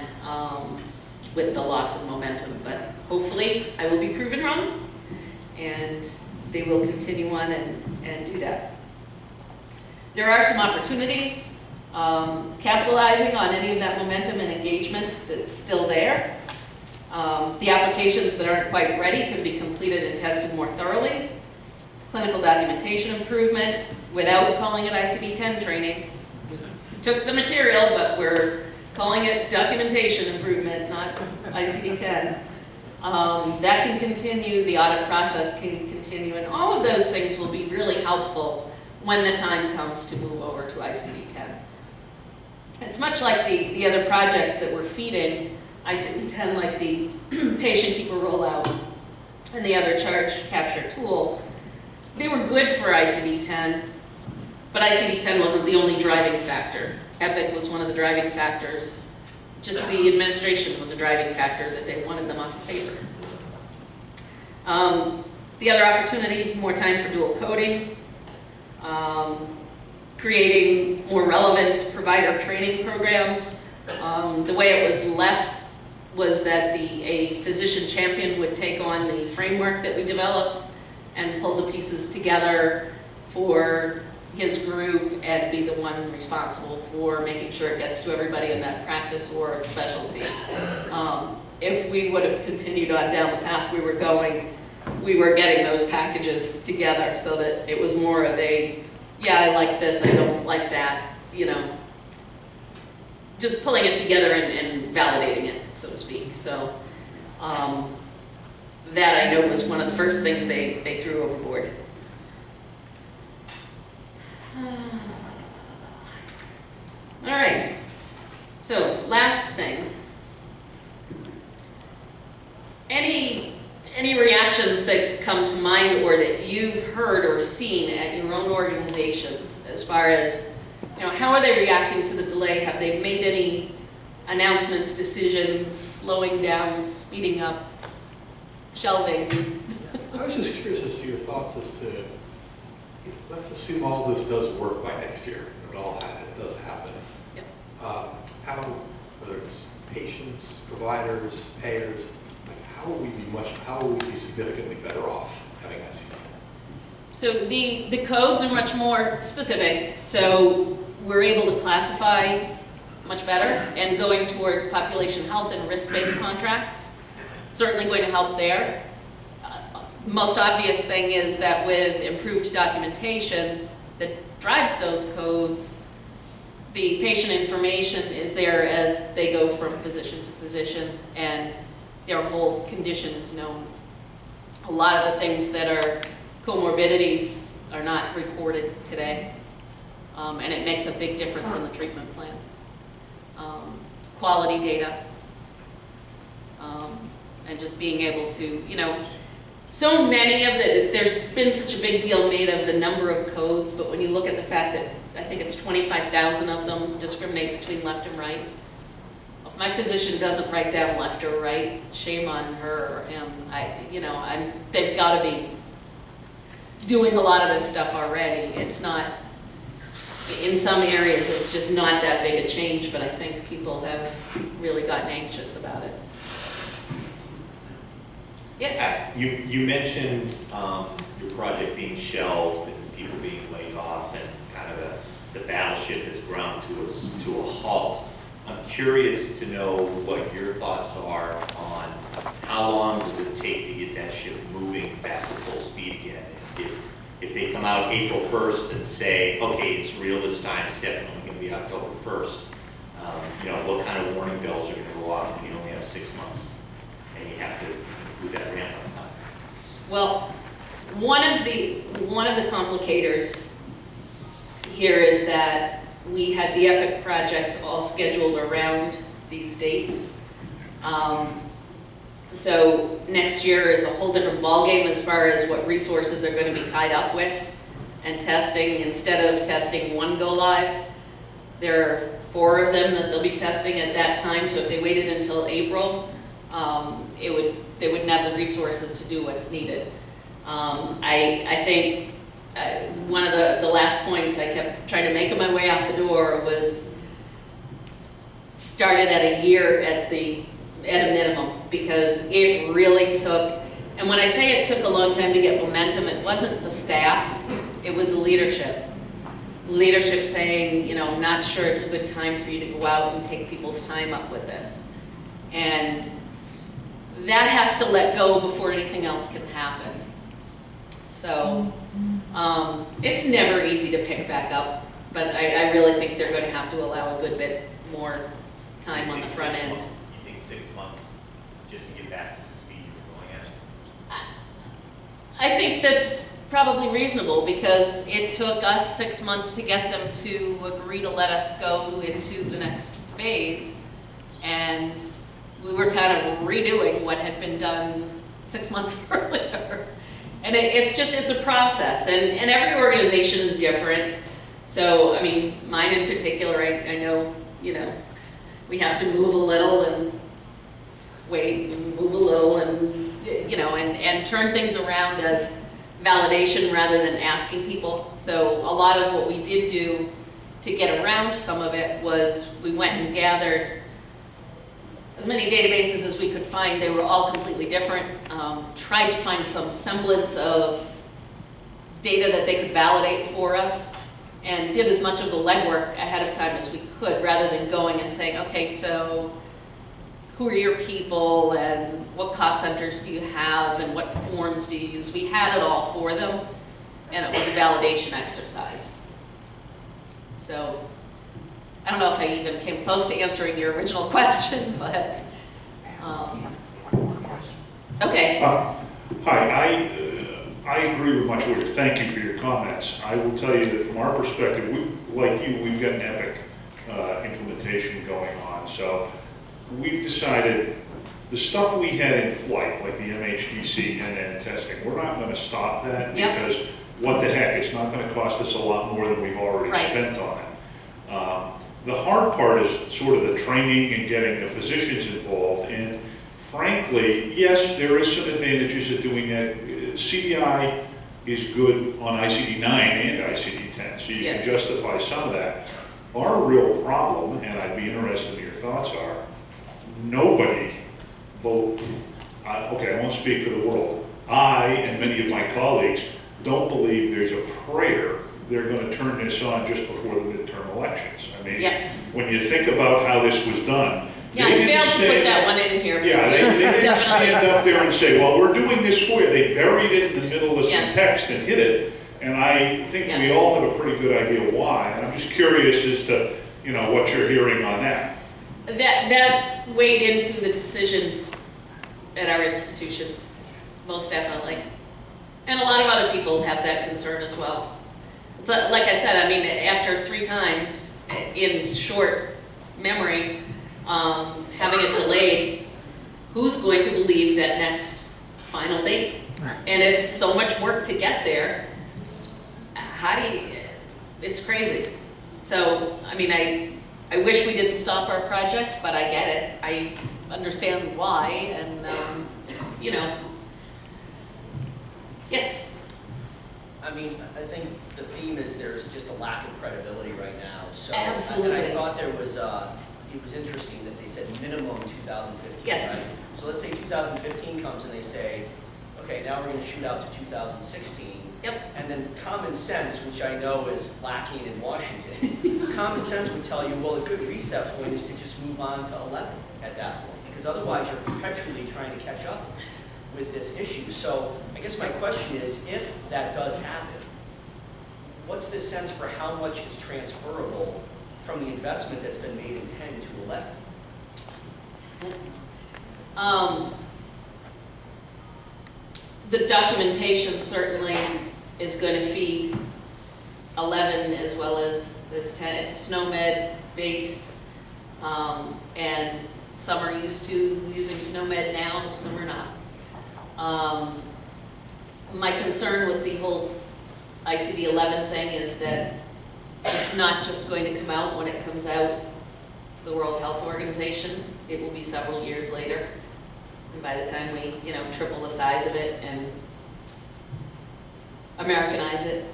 with the loss of momentum. But hopefully I will be proven wrong, and they will continue on and do that. There are some opportunities, capitalizing on any of that momentum and engagement that's still there. The applications that aren't quite ready could be completed and tested more thoroughly. Clinical documentation improvement without calling it ICD-10 training. We took the material, but we're calling it documentation improvement, not ICD-10. That can continue, the audit process can continue, and all of those things will be really helpful when the time comes to move over to ICD-10. It's much like the other projects that we're feeding ICD-10, like the patient keeper rollout and the other charge capture tools. They were good for ICD-10, but ICD-10 wasn't the only driving factor. Epic was one of the driving factors. Just the administration was a driving factor that they wanted them off of paper. The other opportunity, more time for dual coding, creating more relevant provider training programs. The way it was left was that a physician champion would take on the framework that we developed and pull the pieces together for his group and be the one responsible for making sure it gets to everybody in that practice or specialty. If we would have continued on down the path we were going, we were getting those packages together so that it was more of a, yeah, I like this, I don't like that, you know, just pulling it together and validating it, so to speak. So that I know was one of the first things they threw overboard. All right, so last thing. Any reactions that come to mind or that you've heard or seen at your own organizations as far as, you know, how are they reacting to the delay? Have they made any announcements, decisions, slowing down, speeding up, shelving? I was just curious as to your thoughts as to, let's assume all this does work by next year, it does happen. Yep. How, whether it's patients, providers, payers, like how will we be significantly better off having ICD-10? So the codes are much more specific, so we're able to classify much better, and going toward population health and risk-based contracts, certainly going to help there. Most obvious thing is that with improved documentation that drives those codes, the patient information is there as they go from physician to physician, and their whole condition is known. A lot of the things that are comorbidities are not recorded today, and it makes a big difference in the treatment plan. quality data, and just being able to, so many of there's been such a big deal made of the number of codes, but when you look at the fact that I think it's 25,000 of them discriminate between left and right. If my physician doesn't write down left or right, shame on her or him. They've got to be doing a lot of this stuff already. It's not, in some areas, it's just not that big a change, but I think people have really gotten anxious about it. Yes? You mentioned your project being shelved and people being laid off, and kind of the battleship has ground to a halt. I'm curious to know what your thoughts are on how long does it take to get that ship moving back to full speed again? If they come out April 1st and say, okay, it's real this time, it's definitely going to be October 1st, what kind of warning bells are going to go off when you only have 6 months and you have to include that ramp up time? Well, one of the complicators here is that we had the EPIC projects all scheduled around these dates. So next year is a whole different ballgame as far as what resources are going to be tied up with and testing. Instead of testing one go live, there are 4 of them that they'll be testing at that time. So if they waited until April, they wouldn't have the resources to do what's needed. I think one of the last points I kept trying to make on my way out the door was started at a year at a minimum, because it really took, and when I say it took a long time to get momentum, it wasn't the staff, it was the leadership. Leadership saying, I'm not sure it's a good time for you to go out and take people's time up with this. And that has to let go before anything else can happen. So it's never easy to pick back up, but I really think they're going to have to allow a good bit more time on the front end. You think 6 months just to get back to the speed you're going at? I think that's probably reasonable, because it took us 6 months to get them to agree to let us go into the next phase, and we were kind of redoing what had been done 6 months earlier. And it's a process, and every organization is different. So, I mean, mine in particular, I know, we have to move a little and wait and move a little and, and turn things around as validation rather than asking people. So a lot of what we did do to get around some of it was we went and gathered as many databases as we could find. They were all completely different. Tried to find some semblance of data that they could validate for us, and did as much of the legwork ahead of time as we could, rather than going and saying, okay, so who are your people, and what cost centers do you have, and what forms do you use? We had it all for them, and it was a validation exercise. So I don't know if I even came close to answering your original question, but okay. Hi, I agree with much of what thank you for your comments. I will tell you that from our perspective, we've got an EPIC implementation going on. So we've decided the stuff we had in flight, like the MHDC and testing, we're not going to stop that, because what the heck, it's not going to cost us a lot more than we've already spent on it. The hard part is sort of the training and getting the physicians involved, and frankly, yes, there is some advantages of doing that. CDI is good on ICD-9 and ICD-10, so you can justify some of that. Our real problem, and I'd be interested in your thoughts, are nobody, okay, I won't speak for the world, I and many of my colleagues don't believe there's a prayer they're going to turn this on just before the midterm elections. I mean, when you think about how this was done, I failed to put that one in here. Yeah, they didn't stand up there and say, well, we're doing this for you. They buried it in the middle of some text and hid it. And I think we all have a pretty good idea why. And I'm just curious as to, what you're hearing on that. That weighed into the decision at our institution, most definitely. And a lot of other people have that concern as well. It's like I said, I mean, after 3 times in short memory, having it delayed, who's going to believe that next final date? And it's so much work to get there. How do you, it's crazy. So, I mean, I wish we didn't stop our project, but I get it. I understand why, and, you know. Yes? I mean, I think the theme is there's just a lack of credibility right now, so. Absolutely. I thought there was, it was interesting that they said minimum 2015, Yes. right? So let's say 2015 comes and they say, okay, now we're gonna shoot out to 2016. Yep. And then common sense, which I know is lacking in Washington, common sense would tell you, well, a good reset point is to just move on to 11 at that point, because otherwise you're perpetually trying to catch up with this issue. So I guess my question is, if that does happen, what's the sense for how much is transferable from the investment that's been made in 10 to 11? The documentation certainly is going to feed 11 as well as this 10. It's SNOMED based, and some are used to using SNOMED now, some are not. My concern with the whole ICD 11 thing is that it's not just going to come out when it comes out to the World Health Organization. It will be several years later. And by the time we, you know, triple the size of it and Americanize it,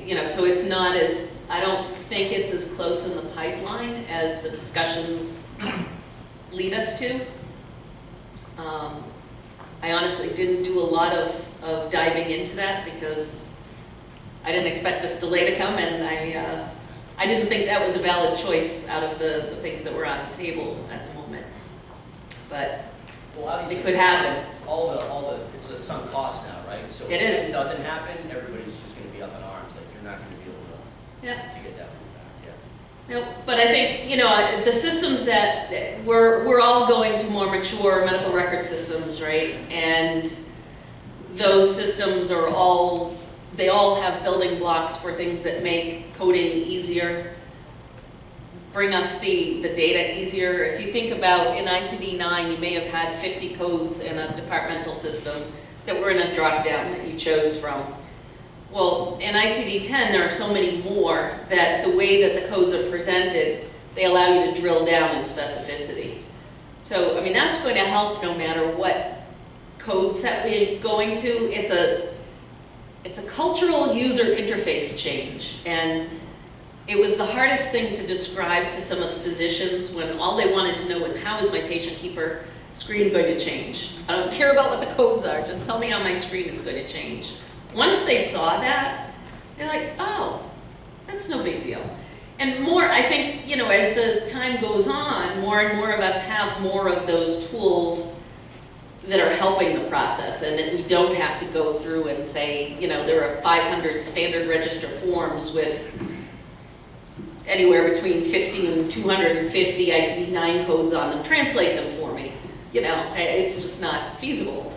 you know, so it's not as, I don't think it's as close in the pipeline as the discussions lead us to. I honestly didn't do a lot of diving into that because I didn't expect this delay to come, and I didn't think that was a valid choice out of the things that were on the table at the moment. But Well, obviously, it could happen. It's a sunk cost now, right? So It if is. it doesn't happen, everybody's just gonna be up in arms, like you're not gonna be able Yeah. to get that money back, yeah. No, but I think, you know, the systems that we're all going to more mature medical record systems, right? And those systems are they all have building blocks for things that make coding easier, bring us the data easier. If you think about in ICD-9, you may have had 50 codes in a departmental system that were in a drop-down that you chose from. Well, in ICD-10, there are so many more that the way that the codes are presented, they allow you to drill down in specificity. So, I mean, that's going to help no matter what code set we're going to. It's a cultural user interface change. And it was the hardest thing to describe to some of the physicians when all they wanted to know was, how is my patient keeper screen going to change? I don't care about what the codes are, just tell me how my screen is going to change. Once they saw that, they're like, oh, that's no big deal. And more, I think, you know, as the time goes on, more and more of us have more of those tools that are helping the process, and that we don't have to go through and say, you know, there are 500 standard register forms with anywhere between 50 and 250 ICD-9 codes on them. Translate them for me. You know, it's just not feasible.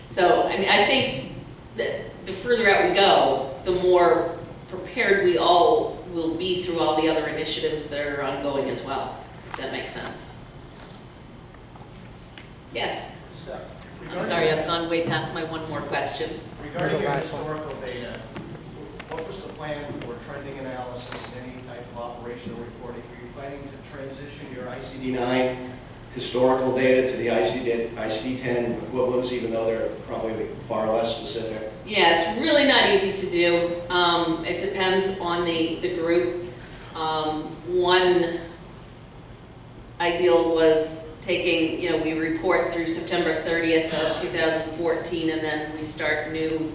So, I mean, I think that the further out we go, the more prepared we all will be through all the other initiatives that are ongoing as well, if that makes sense. Yes? I'm sorry, I've gone way past my one more question. Regarding your historical data, what was the plan for trending analysis and any type of operational reporting? Were you planning to transition your ICD-9 historical data to the ICD-10 equivalents, even though they're probably far less specific? Yeah, it's really not easy to do. It depends on the group. One ideal was taking, you know, we report through September 30th of 2014, and then we start new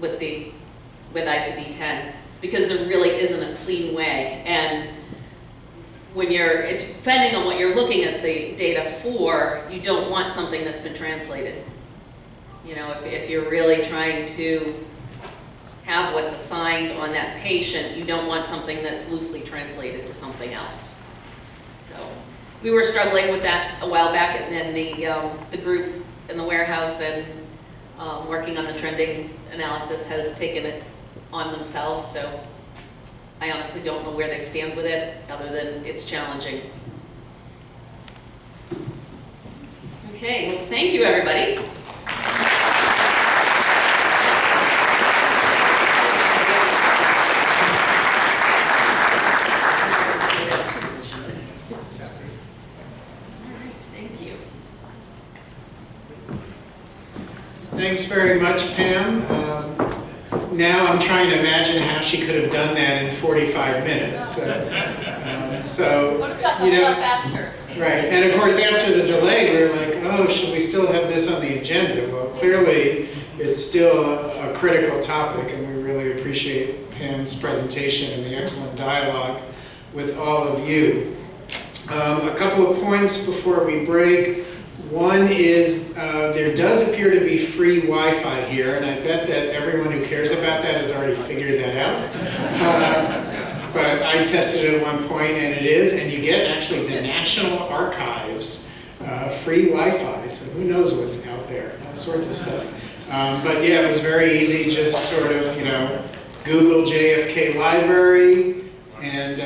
with ICD-10, because there really isn't a clean way. And when depending on what you're looking at the data for, you don't want something that's been translated. You know, if you're really trying to have what's assigned on that patient, you don't want something that's loosely translated to something else. So we were struggling with that a while back, and then the group in the warehouse and working on the trending analysis has taken it on themselves. So I honestly don't know where they stand with it, other than it's challenging. Okay, well, thank you, everybody. Thank you. Thanks very much, Pam. Now I'm trying to imagine how she could have done that in 45 minutes. So, Would have done you a know, lot faster. right. And of course, after the delay, we were like, oh, should we still have this on the agenda? Well, clearly, it's still a critical topic, and we really appreciate Pam's presentation and the excellent dialogue with all of you. A couple of points before we break. One is there does appear to be free Wi-Fi here, and I bet that everyone who cares about that has already figured that out. But I tested it at one point, and it is, and you get actually the National Archives free Wi-Fi, so who knows what's out there, all sorts of stuff. But yeah, it was very easy, just sort of, you know, Google JFK Library, and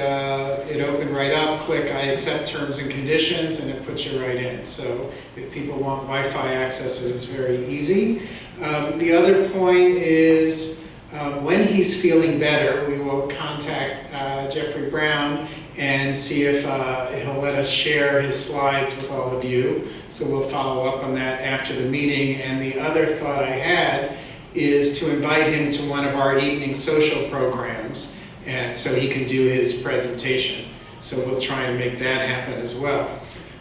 it opened right up, click I accept terms and conditions, and it puts you right in. So if people want Wi-Fi access, it is very easy. The other point is when he's feeling better, we will contact Jeffrey Brown and see if he'll let us share his slides with all of you. So we'll follow up on that after the meeting. And the other thought I had is to invite him to one of our evening social programs, and so he can do his presentation. So we'll try and make that happen as well.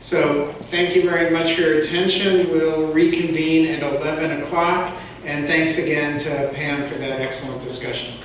So thank you very much for your attention. We'll reconvene at 11 o'clock, and thanks again to Pam for that excellent discussion.